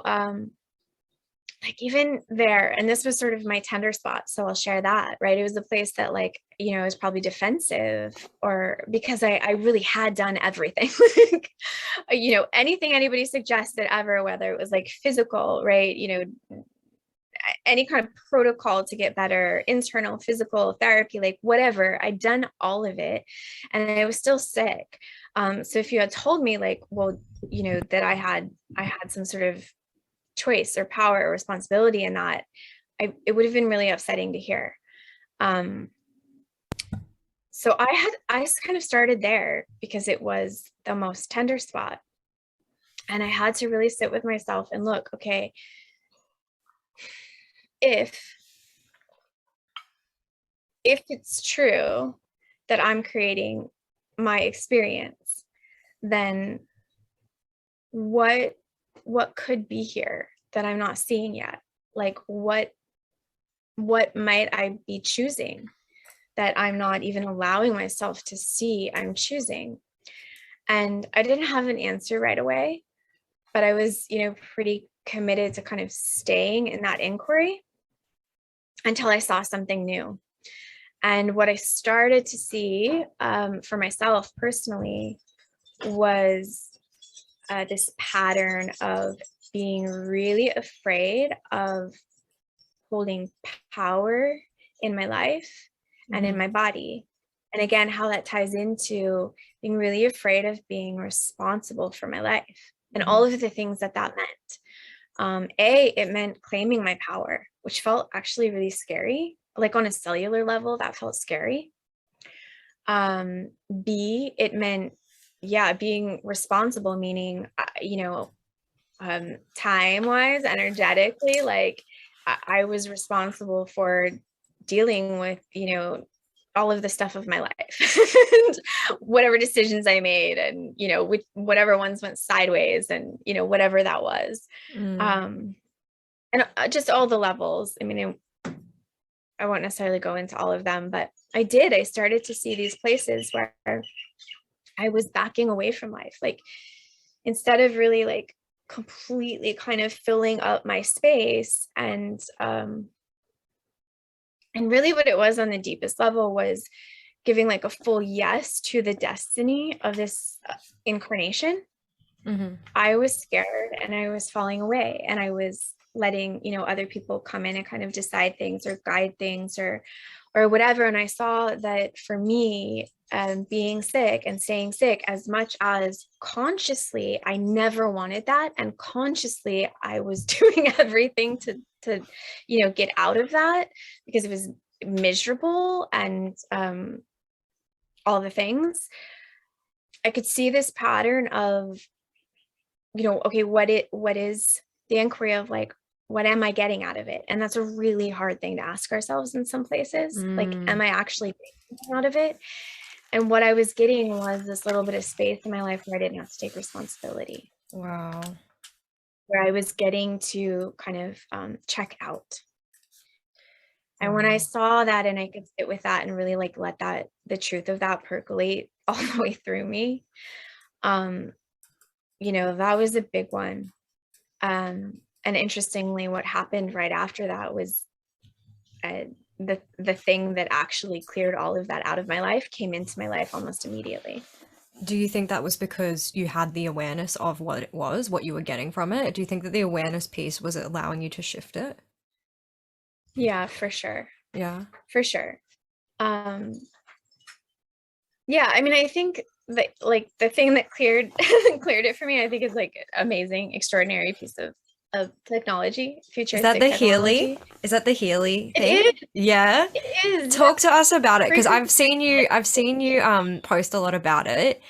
like even there, and this was sort of my tender spot, so I'll share that, right? It was a place that, like, I was probably defensive, or because I really had done everything. Like, anything anybody suggested ever, whether it was like physical, right? Any kind of protocol to get better, internal physical therapy, like whatever, I'd done all of it, and I was still sick. So if you had told me, like, well, that I had some sort of choice or power or responsibility in that, it would have been really upsetting to hear. So I kind of started there because it was the most tender spot. And I had to really sit with myself and look, okay, if it's true that I'm creating my experience, then what could be here that I'm not seeing yet? Like, what might I be choosing that I'm not even allowing myself to see I'm choosing? And I didn't have an answer right away, but I was, pretty committed to kind of staying in that inquiry until I saw something new. And what I started to see for myself personally was this pattern of being really afraid of holding power in my life and in my body. And again, how that ties into being really afraid of being responsible for my life and all of the things that meant. It meant claiming my power, which felt actually really scary. Like on a cellular level, that felt scary. B, it meant, being responsible, meaning, time-wise, energetically, like I was responsible for dealing with, all of the stuff of my life, and whatever decisions I made, and, whatever ones went sideways, and, whatever that was. And just all the levels. I mean, I won't necessarily go into all of them, but I started to see these places where I was backing away from life. Like, instead of really like completely kind of filling up my space, and really what it was on the deepest level was giving like a full yes to the destiny of this incarnation. I was scared, and I was falling away, and I was letting, other people come in and kind of decide things or guide things or whatever. And I saw that for me, being sick and staying sick, as much as consciously I never wanted that, and consciously I was doing everything to get out of that, because it was miserable and all the things, I could see this pattern of, okay, what is the inquiry of, like, what am I getting out of it? And that's a really hard thing to ask ourselves in some places. Like, am I actually getting out of it? And what I was getting was this little bit of space in my life where I didn't have to take responsibility. Wow. Where I was getting to kind of check out. And when I saw that, and I could sit with that and really like let the truth of that percolate all the way through me, that was a big one. And interestingly, what happened right after that was the thing that actually cleared all of that out of my life came into my life almost immediately. Do you think that was because you had the awareness of what it was, what you were getting from it? Do you think that the awareness piece was allowing you to shift it? Yeah, for sure. Yeah. For sure. Yeah, I mean, I think that like the thing that cleared it for me, I think, is like amazing, extraordinary piece of technology, futuristic Is that the technology. Healy? Is that the Healy It thing? is. Yeah. It is. Talk to us about it, because Frequency. I've seen you post a lot about it.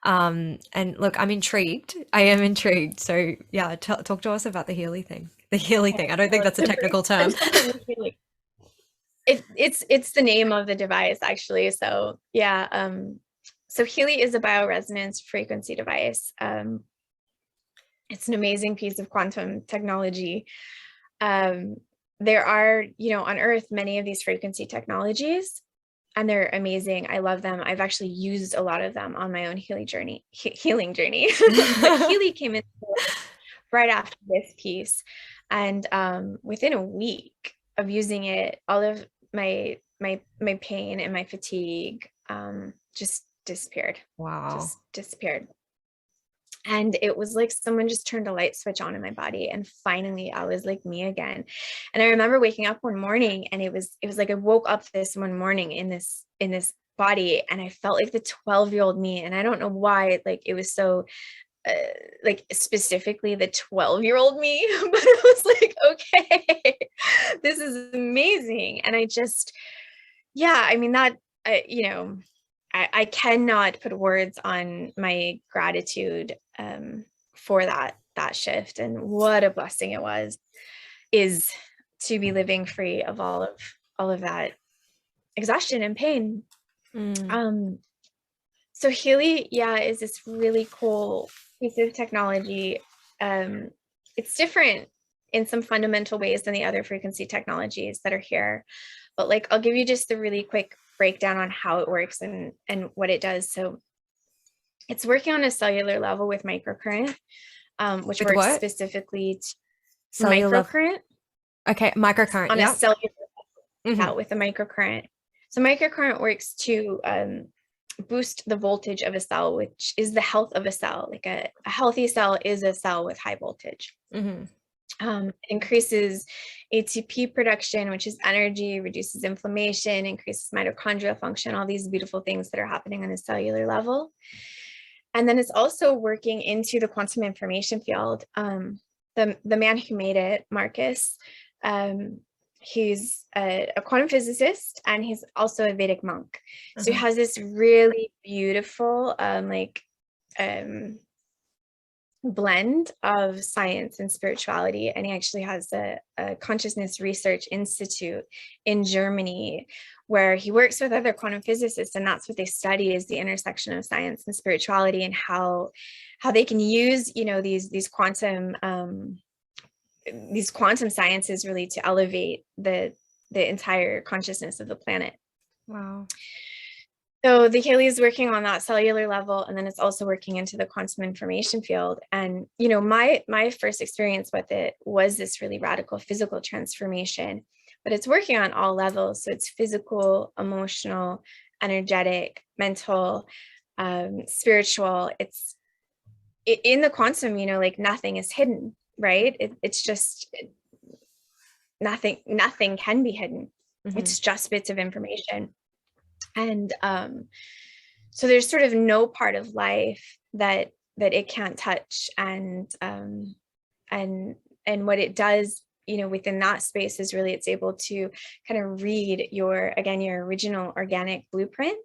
And look, I'm intrigued. I am intrigued. So yeah, talk to us about the Healy thing. The Healy thing. I don't think that's a technical term. It's the name of the device, actually. So yeah, so Healy is a bioresonance frequency device. It's an amazing piece of quantum technology. There are, on Earth, many of these frequency technologies, and they're amazing. I love them. I've actually used a lot of them on my own healing journey. But Healy came in right after this piece. And within a week of using it, all of my pain and my fatigue just disappeared. Wow. Just disappeared. And it was like someone just turned a light switch on in my body, and finally I was like me again. And I remember waking up one morning, and it was like I woke up this one morning in this body, and I felt like the 12-year-old me. And I don't know why, like it was so like specifically the 12-year-old me, but I was like, okay, this is amazing. And I just, yeah, I mean, that, I cannot put words on my gratitude for that shift, and what a blessing it is to be living free of all of that exhaustion and pain. Um, so Healy, yeah, is this really cool piece of technology. It's different in some fundamental ways than the other frequency technologies that are here. But like, I'll give you just the really quick breakdown on how it works and what it does. So it's working on a cellular level with microcurrent, which With works what? specifically to Cellular. microcurrent Okay, microcurrent. on a Yeah. cellular Mm-hmm. level with a microcurrent. So microcurrent works to boost the voltage of a cell, which is the health of a cell. Like a healthy cell is a cell with high voltage. Mm-hmm. Increases ATP production, which is energy, reduces inflammation, increases mitochondrial function, all these beautiful things that are happening on a cellular level. And then it's also working into the quantum information field. The man who made it, Marcus, he's a quantum physicist, and he's also a Vedic monk. So he has this really beautiful blend of science and spirituality. And he actually has a consciousness research institute in Germany where he works with other quantum physicists, and that's what they study, is the intersection of science and spirituality, and how they can use, these quantum sciences really to elevate the entire consciousness of the planet. Wow. So the Haley is working on that cellular level, and then it's also working into the quantum information field. And, my first experience with it was this really radical physical transformation, but it's working on all levels. So it's physical, emotional, energetic, mental, spiritual. It's in the quantum, like nothing is hidden, right? It's just nothing can be hidden. Mm-hmm. It's just bits of information. And so there's sort of no part of life that it can't touch. And what it does, within that space is really, it's able to kind of read your original organic blueprint,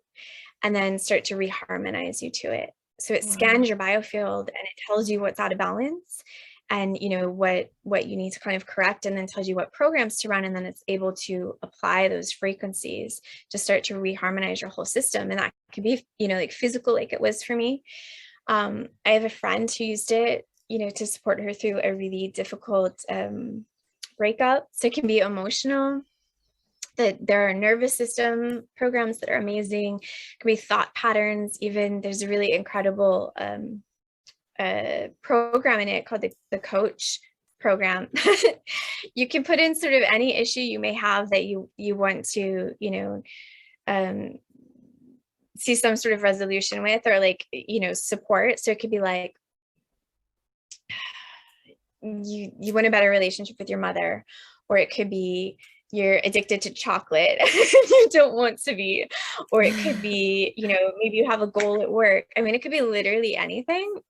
and then start to reharmonize you to it. So it scans your biofield, and it tells you what's out of balance, and what you need to kind of correct, and then tells you what programs to run, and then it's able to apply those frequencies to start to reharmonize your whole system. And that can be like physical, like it was for me. I have a friend who used it to support her through a really difficult breakup. So it can be emotional. That there are nervous system programs that are amazing. It can be thought patterns. Even there's a really incredible program in it called the coach program. You can put in sort of any issue you may have that you want to see some sort of resolution with, or support. So it could be like you want a better relationship with your mother, or it could be you're addicted to chocolate you don't want to be, or it could be maybe you have a goal at work. I mean, it could be literally anything.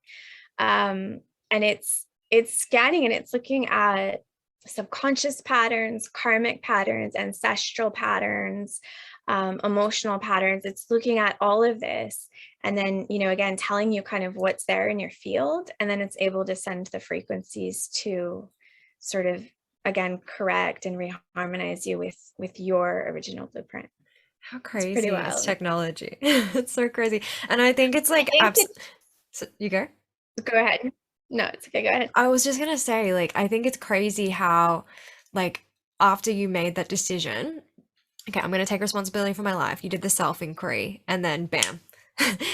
And it's scanning, and it's looking at subconscious patterns, karmic patterns, ancestral patterns, emotional patterns. It's looking at all of this, and then again telling you kind of what's there in your field, and then it's able to send the frequencies to sort of again correct and reharmonize you with your original blueprint. How It's pretty crazy is wild. technology? It's so crazy. And I think it's like so, you go. Go ahead. No, it's okay. Go ahead. I was just gonna say, like, I think it's crazy how, like, after you made that decision, okay, I'm gonna take responsibility for my life. You did the self-inquiry, and then bam,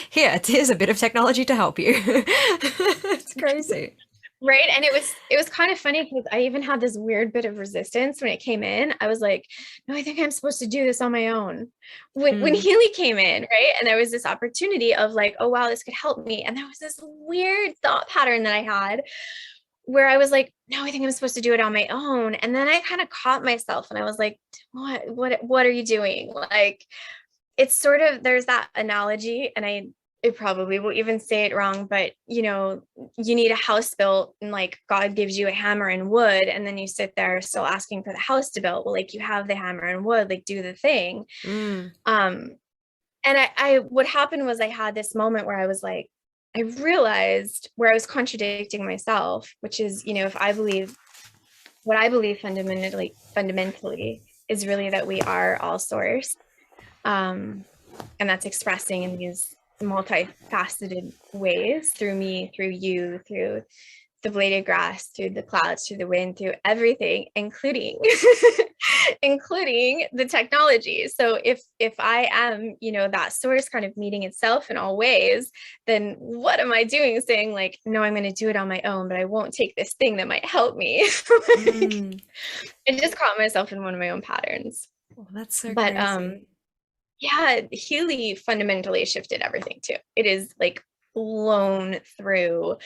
here's a bit of technology to help you. It's crazy. Right. And it was kind of funny because I even had this weird bit of resistance when it came in. I was like, no, I think I'm supposed to do this on my own. When Mm, Healy came in, right? And there was this opportunity of like, oh wow, this could help me. And there was this weird thought pattern that I had where I was like, no, I think I'm supposed to do it on my own. And then I kind of caught myself and I was like, what are you doing? Like, it's sort of, there's that analogy, and it probably will even say it wrong, but you need a house built, and like God gives you a hammer and wood, and then you sit there still asking for the house to build. Well, like, you have the hammer and wood, like, do the thing. mm, um and I what happened was I had this moment where I was like, I realized where I was contradicting myself, which is, if I believe what I believe fundamentally is really that we are all source. And that's expressing in these multifaceted ways through me, through you, through the blade of grass, through the clouds, through the wind, through everything, including including the technology. So if I am, that source kind of meeting itself in all ways, then what am I doing saying like, no, I'm going to do it on my own, but I won't take this thing that might help me? Like, mm. I just caught myself in one of my own patterns. Oh, that's so But crazy. yeah, Healy fundamentally shifted everything too. It is like blown through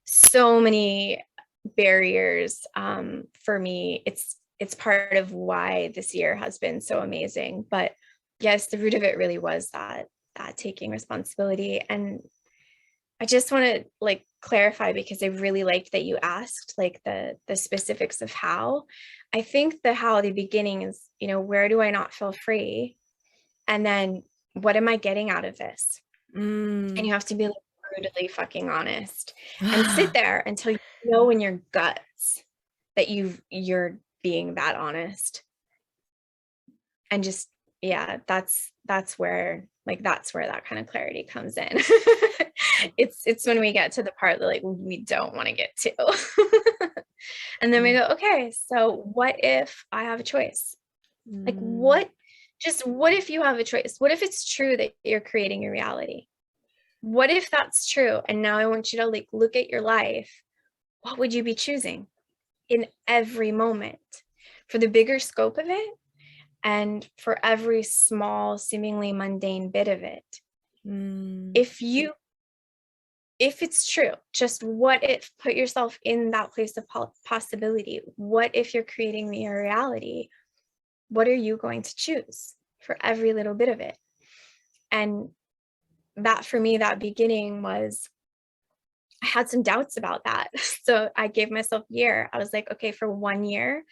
so many barriers. For me, it's part of why this year has been so amazing. But yes, the root of it really was that taking responsibility. And I just want to like clarify, because I really liked that you asked like the specifics of how. I think the how, the beginning is, where do I not feel free? And then what am I getting out of this? And Mm. you have to be like brutally fucking honest and sit there until you know in your guts that you're being that honest. And just, yeah, that's where that kind of clarity comes in. It's when we get to the part that like we don't want to get to. And then we Mm, go, okay, so what if I have a choice? Like, mm, what if you have a choice? What if it's true that you're creating your reality? What if that's true? And now I want you to like look at your life. What would you be choosing in every moment for the bigger scope of it and for every small, seemingly mundane bit of it? mm, If it's true, just what if, put yourself in that place of possibility. What if you're creating your reality? What are you going to choose for every little bit of it? And that for me, that beginning was, I had some doubts about that. So I gave myself a year. I was like, okay, for 1 year,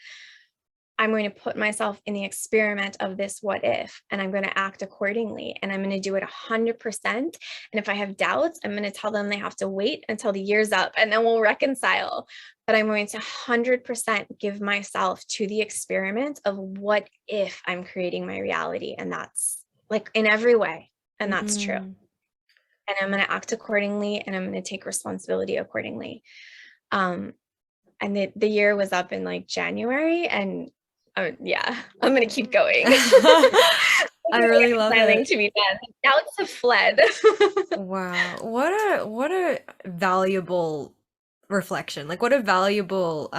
I'm going to put myself in the experiment of this what if, and I'm going to act accordingly. And I'm going to do it 100%. And if I have doubts, I'm going to tell them they have to wait until the year's up and then we'll reconcile. But I'm going to 100% give myself to the experiment of what if I'm creating my reality. And that's like in every way. And that's true. mm. And I'm going to act accordingly, and I'm going to take responsibility accordingly. Um, and the year was up in like January, and yeah, I'm going to keep going. I really love Reconciling it. to be done. Doubts have fled. Wow. What a valuable reflection. Like what a valuable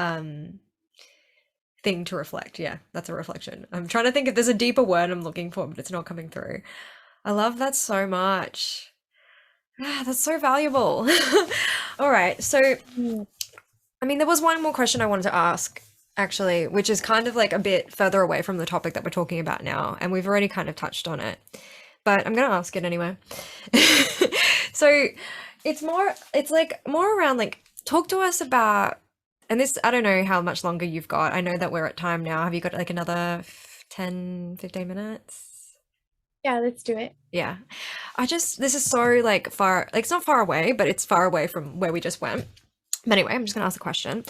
thing to reflect. Yeah, that's a reflection. I'm trying to think if there's a deeper word I'm looking for, but it's not coming through. I love that so much. Ah, that's so valuable. All right. So, Mm, I mean, there was one more question I wanted to ask, actually, which is kind of like a bit further away from the topic that we're talking about now, and we've already kind of touched on it, but I'm gonna ask it anyway. So, it's like more around like, talk to us about, and this, I don't know how much longer you've got. I know that we're at time now. Have you got like another 10, 15 minutes? yeah, let's do it. Yeah. This is so like far, like it's not far away, but it's far away from where we just went. But anyway, I'm just gonna ask the question.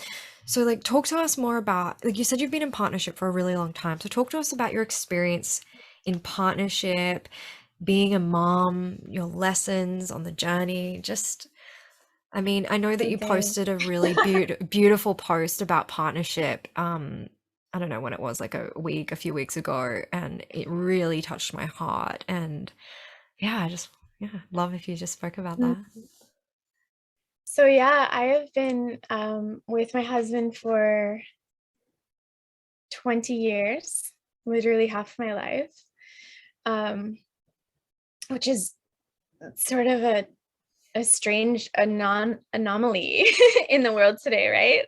So, like, talk to us more about, like you said, you've been in partnership for a really long time. So, talk to us about your experience in partnership, being a mom, your lessons on the journey. Just, I mean, I know that you Okay. posted a really beautiful post about partnership. I don't know when it was, like a few weeks ago, and it really touched my heart. And yeah, I just, yeah, love if you just spoke about that. So yeah, I have been with my husband for 20 years, literally half my life, um, which is sort of a strange anomaly in the world today, right?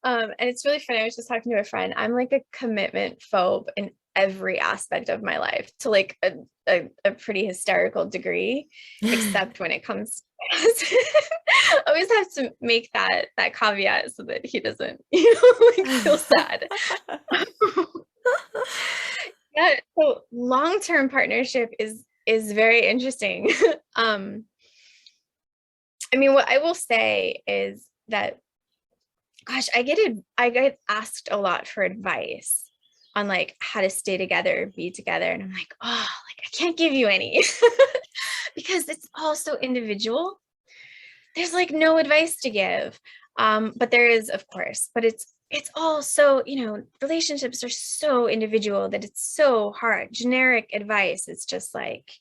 And it's really funny. I was just talking to a friend. I'm like a commitment phobe in every aspect of my life to like a pretty hysterical degree, except when it comes to I always have to make that caveat so that he doesn't, like feel sad. Yeah, so long-term partnership is very interesting. Um, I mean, what I will say is that, gosh, I get asked a lot for advice on like how to stay together, be together, and I'm like, oh, like I can't give you any because it's all so individual. There's like no advice to give. But there is, of course, but it's all so, relationships are so individual that it's so hard. Generic advice is just like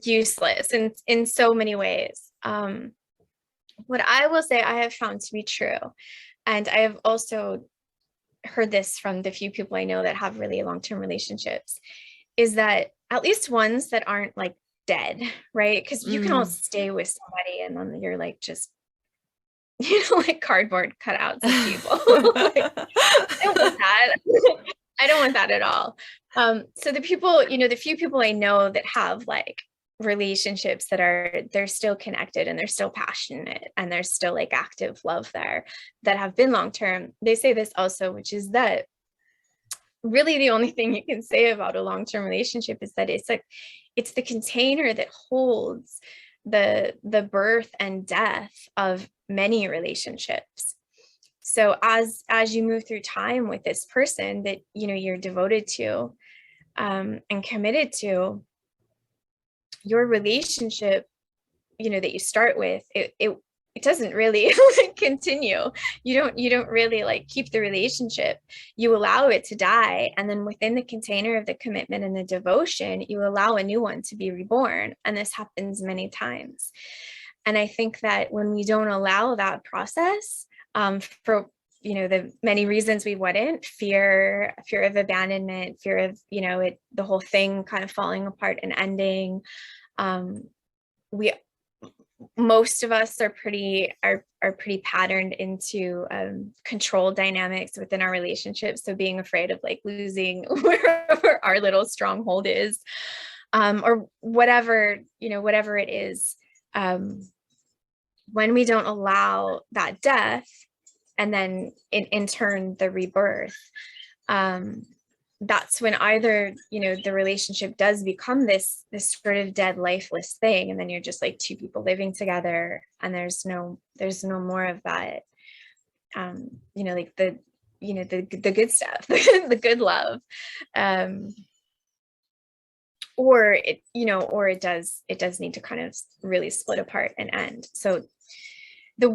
useless in so many ways. What I will say I have found to be true, and I have also heard this from the few people I know that have really long-term relationships, is that at least ones that aren't like dead, right? Because you can all Mm. stay with somebody and then you're like just, like cardboard cutouts of people. Like, I don't want that. I don't want that at all. So the people, the few people I know that have like relationships that they're still connected and they're still passionate and there's still like active love there that have been long term, they say this also, which is that really the only thing you can say about a long-term relationship is that it's the container that holds the birth and death of many relationships. So as you move through time with this person that you're devoted to, and committed to, your relationship, that you start with, it doesn't really continue. You don't really like keep the relationship. You allow it to die, and then within the container of the commitment and the devotion, you allow a new one to be reborn. And this happens many times. And I think that when we don't allow that process, for the many reasons we wouldn't, fear of abandonment, fear of the whole thing kind of falling apart and ending, we most of us are pretty patterned into control dynamics within our relationships. So being afraid of like losing where our little stronghold is, or whatever it is. When we don't allow that death and then in turn the rebirth, that's when either the relationship does become this sort of dead, lifeless thing, and then you're just like two people living together and there's no more of that, like the good stuff, the good love, or it does need to kind of really split apart and end. So the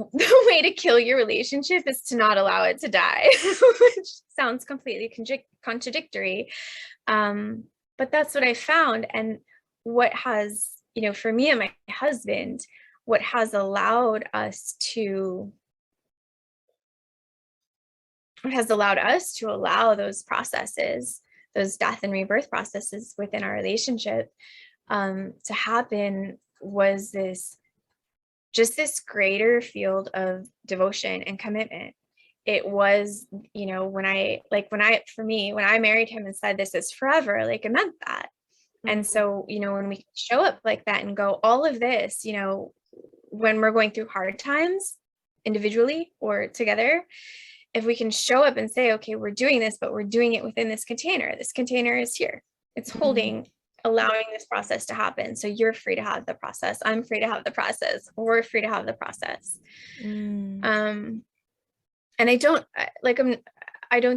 way to kill your relationship is to not allow it to die, which sounds completely contradictory. But that's what I found. And what has, for me and my husband, what has allowed us to allow those processes, those death and rebirth processes within our relationship, to happen, was this greater field of devotion and commitment. It was, when I married him and said this is forever, like it meant that. And so, when we show up like that and go, all of this, when we're going through hard times individually or together, if we can show up and say, okay, we're doing this, but we're doing it within this container. This container is here. It's holding, allowing this process to happen. So you're free to have the process. I'm free to have the process. We're free to have the process. And I don't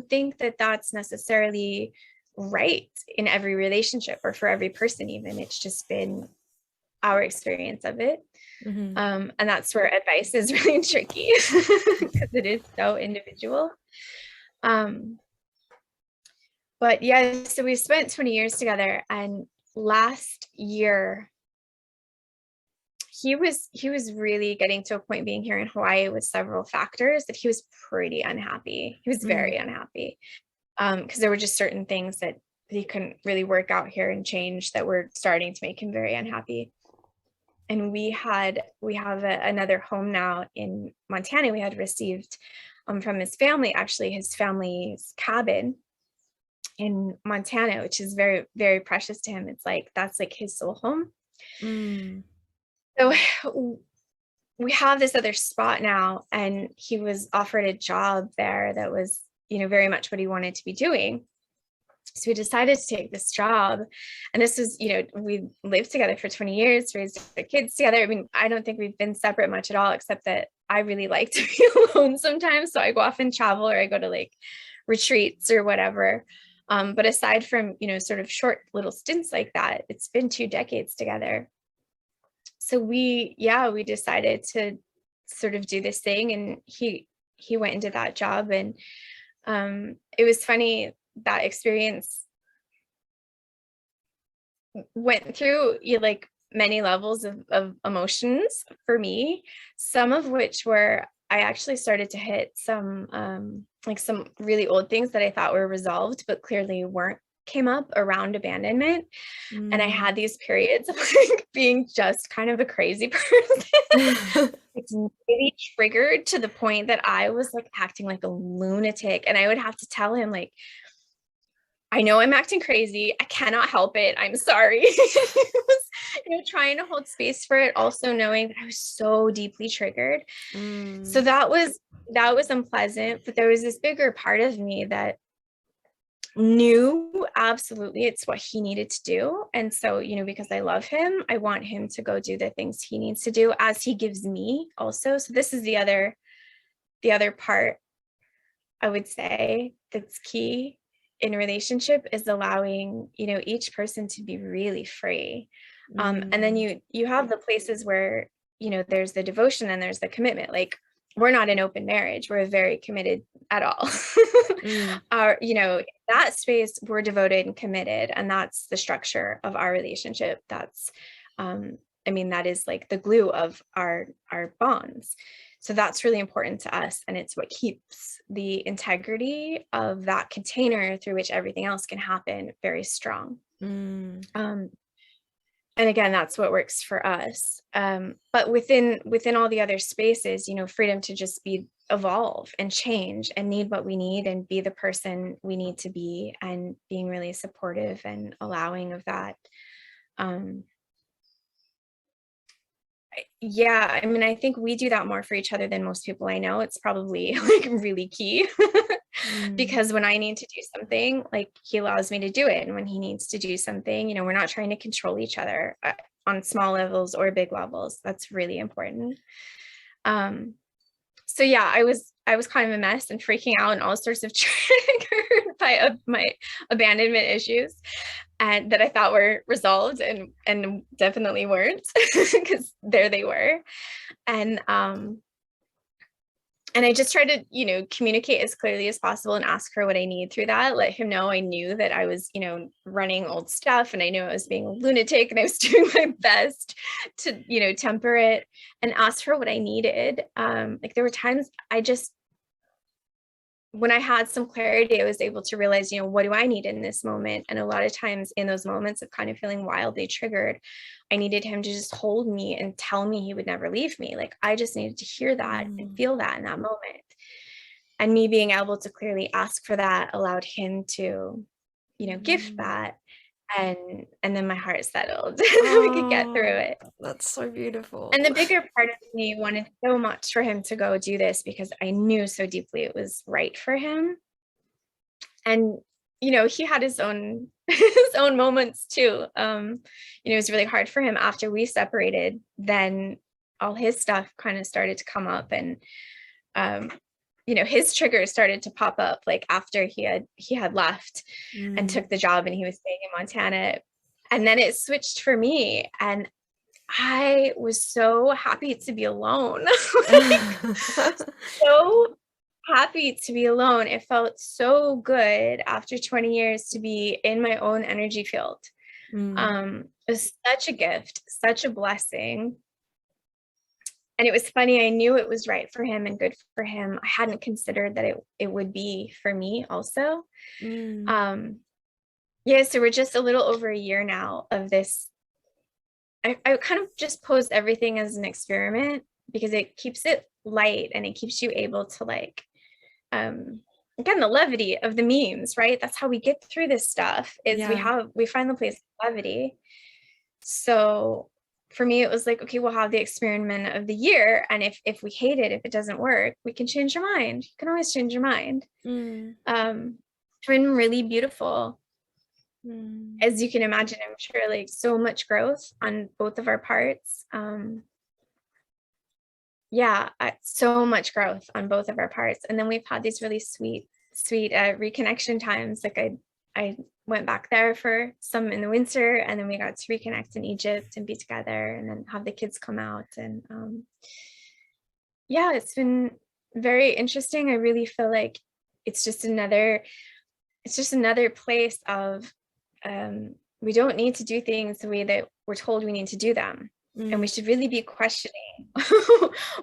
think that that's necessarily right in every relationship or for every person even. It's just been our experience of it. And that's where advice is really tricky because it is so individual. But yeah, so we spent 20 years together, and last year he was really getting to a point being here in Hawaii with several factors that he was pretty unhappy. He was very unhappy. Because there were just certain things that he couldn't really work out here and change that were starting to make him very unhappy. And we have another home now in Montana. We had received from his family, actually his family's cabin in Montana, which is very, very precious to him. It's like, that's like his soul home. So we have this other spot now, and he was offered a job there that was, very much what he wanted to be doing. So we decided to take this job. And this was, we lived together for 20 years, raised our kids together. I mean, I don't think we've been separate much at all, except that I really like to be alone sometimes. So I go off and travel, or I go to like retreats or whatever. But aside from, sort of short little stints like that, it's been 2 decades together. So we decided to sort of do this thing, and he went into that job. And it was funny, that experience went through like many levels of emotions for me, some of which were, I actually started to hit some like some really old things that I thought were resolved, but clearly weren't, came up around abandonment. And I had these periods of like being just kind of a crazy person. It's really triggered to the point that I was like acting like a lunatic. And I would have to tell him, like, I know I'm acting crazy. I cannot help it. I'm sorry. Trying to hold space for it, also knowing that I was so deeply triggered. So that was unpleasant, but there was this bigger part of me that knew absolutely it's what he needed to do. And so, because I love him, I want him to go do the things he needs to do as he gives me also. So this is the other part, I would say, that's key in a relationship, is allowing, each person to be really free. And then you have the places where, there's the devotion and there's the commitment. Like, we're not an open marriage. We're very committed at all. That space, we're devoted and committed. And that's the structure of our relationship. That's, that is like the glue of our bonds. So that's really important to us. And it's what keeps the integrity of that container through which everything else can happen very strong. And again, that's what works for us. But within all the other spaces, freedom to just evolve and change and need what we need and be the person we need to be, and being really supportive and allowing of that. I think we do that more for each other than most people I know. It's probably like really key because when I need to do something, like, he allows me to do it. And when he needs to do something, we're not trying to control each other on small levels or big levels. That's really important. So yeah, I was kind of a mess and freaking out and all sorts of triggered by my abandonment issues, and that I thought were resolved and definitely weren't, because there they were. And I just tried to, communicate as clearly as possible and ask for what I need through that. Let him know I knew that I was, running old stuff, and I knew I was being a lunatic, and I was doing my best to, temper it, and ask for what I needed. Like, there were times when I had some clarity, I was able to realize, what do I need in this moment? And a lot of times in those moments of kind of feeling wildly triggered, I needed him to just hold me and tell me he would never leave me. Like, I just needed to hear that and feel that in that moment. And me being able to clearly ask for that allowed him to, give that. And then my heart settled. We could get through it. That's so beautiful. And the bigger part of me wanted so much for him to go do this, because I knew so deeply it was right for him. And, he had his own moments too. It was really hard for him after we separated. Then all his stuff kind of started to come up, and, his triggers started to pop up, like after he had left and took the job, and he was staying in Montana. And then it switched for me, and I was so happy to be alone. So happy to be alone. It felt so good after 20 years to be in my own energy field. It was such a gift, such a blessing. And it was funny, I knew it was right for him and good for him. I hadn't considered that it would be for me also. Mm. Um, yeah, so we're just a little over a year now of this. I kind of just posed everything as an experiment because it keeps it light and it keeps you able to like, again, the levity of the memes, right? That's how we get through this stuff is Yeah. we find the place of levity. So for me, it was like, okay, we'll have the experiment of the year. And if we hate it, if it doesn't work, we can change your mind. You can always change your mind. Mm. It's been really beautiful. Mm. As you can imagine, I'm sure like so much growth on both of our parts. Yeah, so much growth on both of our parts. And then we've had these really sweet reconnection times. Like I went back there for some in the winter, and then we got to reconnect in Egypt and be together, and then have the kids come out. And yeah, it's been very interesting. I really feel like it's just another place of we don't need to do things the way that we're told we need to do them. And we Mm. should really be questioning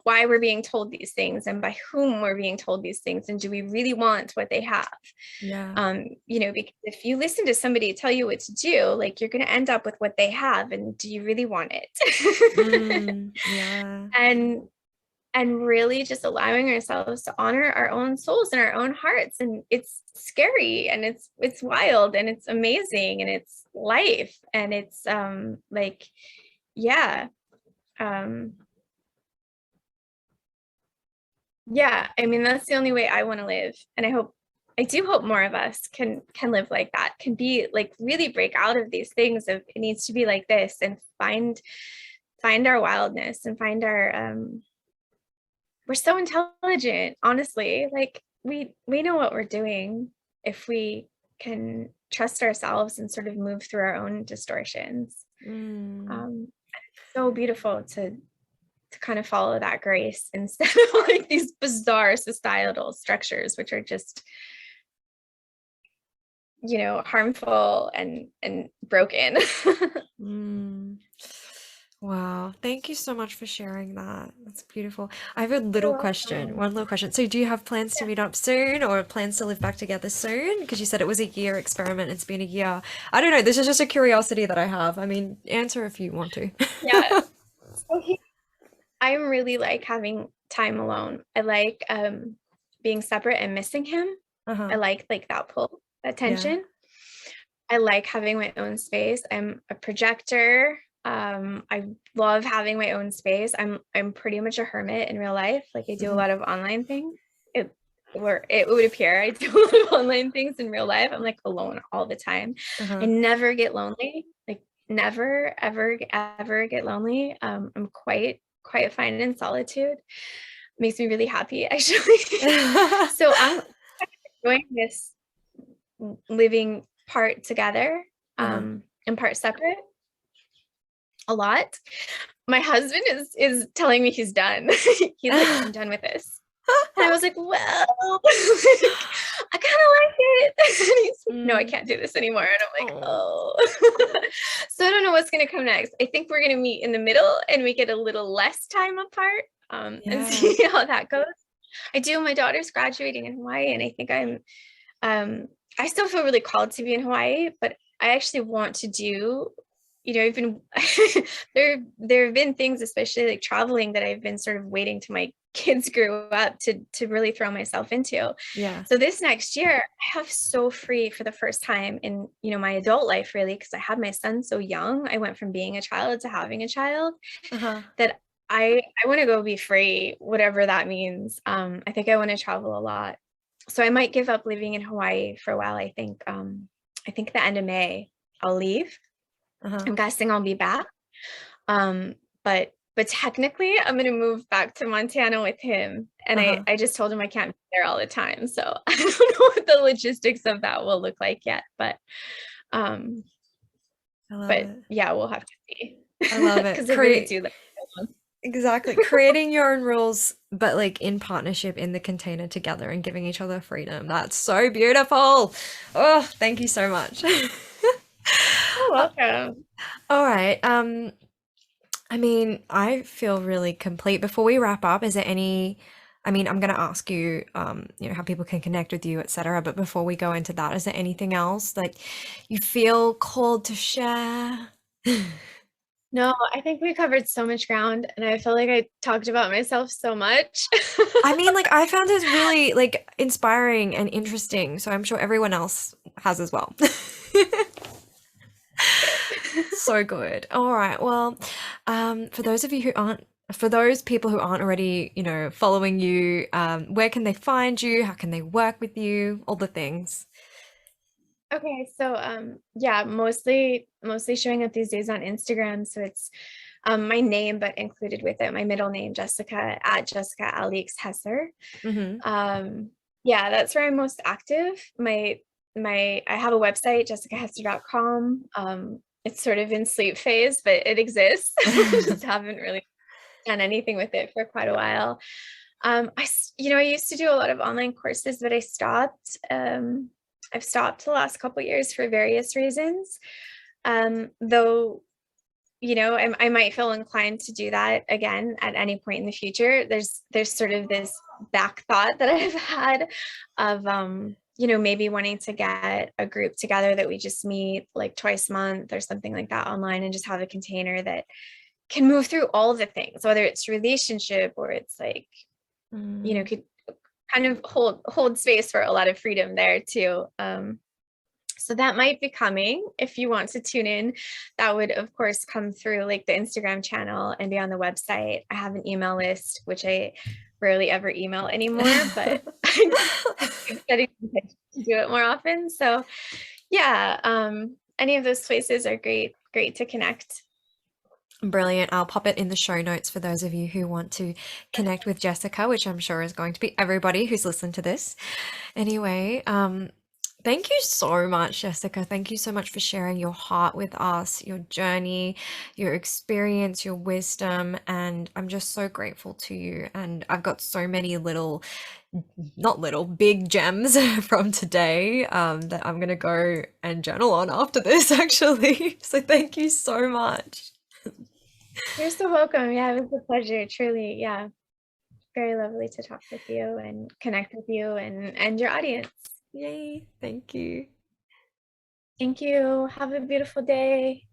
why we're being told these things and by whom we're being told these things. And do we really want what they have? Yeah. Because if you listen to somebody tell you what to do, like you're going to end up with what they have. And do you really want it? Yeah. and really just allowing ourselves to honor our own souls and our own hearts. And it's scary and it's wild and it's amazing and it's life and it's like yeah yeah, I mean that's the only way I want to live. And I do hope more of us can live like that, can be like really break out of these things of it needs to be like this and find our wildness and find our we're so intelligent, honestly. Like we know what we're doing if we can trust ourselves and sort of move through our own distortions. Mm. So beautiful to kind of follow that grace instead of like these bizarre societal structures, which are just, harmful and broken. Mm. Wow. Thank you so much for sharing that. That's beautiful. I have a You're little question, welcome. one little question. So, do you have plans to meet up soon or plans to live back together soon? Because you said it was a year experiment. It's been a year. I don't know. This is just a curiosity that I have. I mean, answer if you want to. Yeah. So I'm really like having time alone. I like being separate and missing him. I Uh-huh. like that pull, that Yeah. tension. I like having my own space. I'm a projector. I love having my own space. I'm pretty much a hermit in real life. Like I do a Hmm. lot of online things. It would appear I do a lot of online things in real life. I'm like alone all the time. I Uh-huh. never get lonely. Like never, ever, ever get lonely. I'm quite fine in solitude. Makes me really happy, actually. So I'm enjoying this living part together, Uh-huh. and part separate a lot. My husband is telling me he's done. He's like, I'm done with this. And I was like, well, like, I kind of like it. And he's like, no, I Mm. can't do this anymore. And I'm like, Oh. oh. So I don't know what's going to come next. I think we're going to meet in the middle and we get a little less time apart, and Yeah. see how that goes. I do. My daughter's graduating in Hawaii, and I think I still feel really called to be in Hawaii, but I actually want to do, even there have been things, especially like traveling, that I've been sort of waiting till my kids grew up to really throw myself into. Yeah. So this next year, I have so free for the first time in, my adult life, really, because I had my son so young. I went from being a child to having a child, Uh-huh. that I want to go be free, whatever that means. I think I want to travel a lot. So I might give up living in Hawaii for a while. I think the end of May I'll leave. Uh-huh. I'm guessing I'll be back. Um, but technically I'm gonna move back to Montana with him. And Uh-huh. I just told him I can't be there all the time. So I don't know what the logistics of that will look like yet. Um, I love but it. yeah, we'll have to see. I love it. Because I really do like it. Exactly. Creating your own rules, but like in partnership in the container together and giving each other freedom. That's so beautiful. Oh, thank you so much. You're welcome. All right. I mean, I feel really complete. Before we wrap up, is there any, I mean, I'm going to ask you, how people can connect with you, etc. But before we go into that, is there anything else that you feel called to share? No, I think we covered so much ground, and I feel like I talked about myself so much. I mean, like, I found this really, like, inspiring and interesting, so I'm sure everyone else has as well. So good. All right. Well, for those people who aren't already, following you, where can they find you? How can they work with you? All the things. Okay, so yeah, mostly showing up these days on Instagram. So it's my name, but included with it my middle name, Jessica at Jessica Alix Hesser. Hmm. Um, yeah, that's where I'm most active. I have a website, jessicahester.com. It's sort of in sleep phase, but it exists. Just haven't really done anything with it for quite a while. I used to do a lot of online courses, but I stopped. I've stopped the last couple years for various reasons. Though, I might feel inclined to do that again at any point in the future. There's sort of this back thought that I've had of, maybe wanting to get a group together that we just meet like twice a month or something like that online and just have a container that can move through all the things, whether it's relationship or it's like, Mm. could kind of hold space for a lot of freedom there too. So that might be coming. If you want to tune in, that would of course come through like the Instagram channel and be on the website. I have an email list, which I rarely ever email anymore, but I'm setting to do it more often. So yeah, any of those places are great to connect. Brilliant. I'll pop it in the show notes for those of you who want to connect with Jessica, which I'm sure is going to be everybody who's listened to this. Anyway, thank you so much, Jessica. Thank you so much for sharing your heart with us, your journey, your experience, your wisdom, and I'm just so grateful to you. And I've got so many little, not little, big gems from today that I'm gonna go and journal on after this, actually. So thank you so much. You're so welcome. Yeah, it was a pleasure, truly. Yeah, very lovely to talk with you and connect with you and your audience. Yay, thank you. Thank you. Have a beautiful day.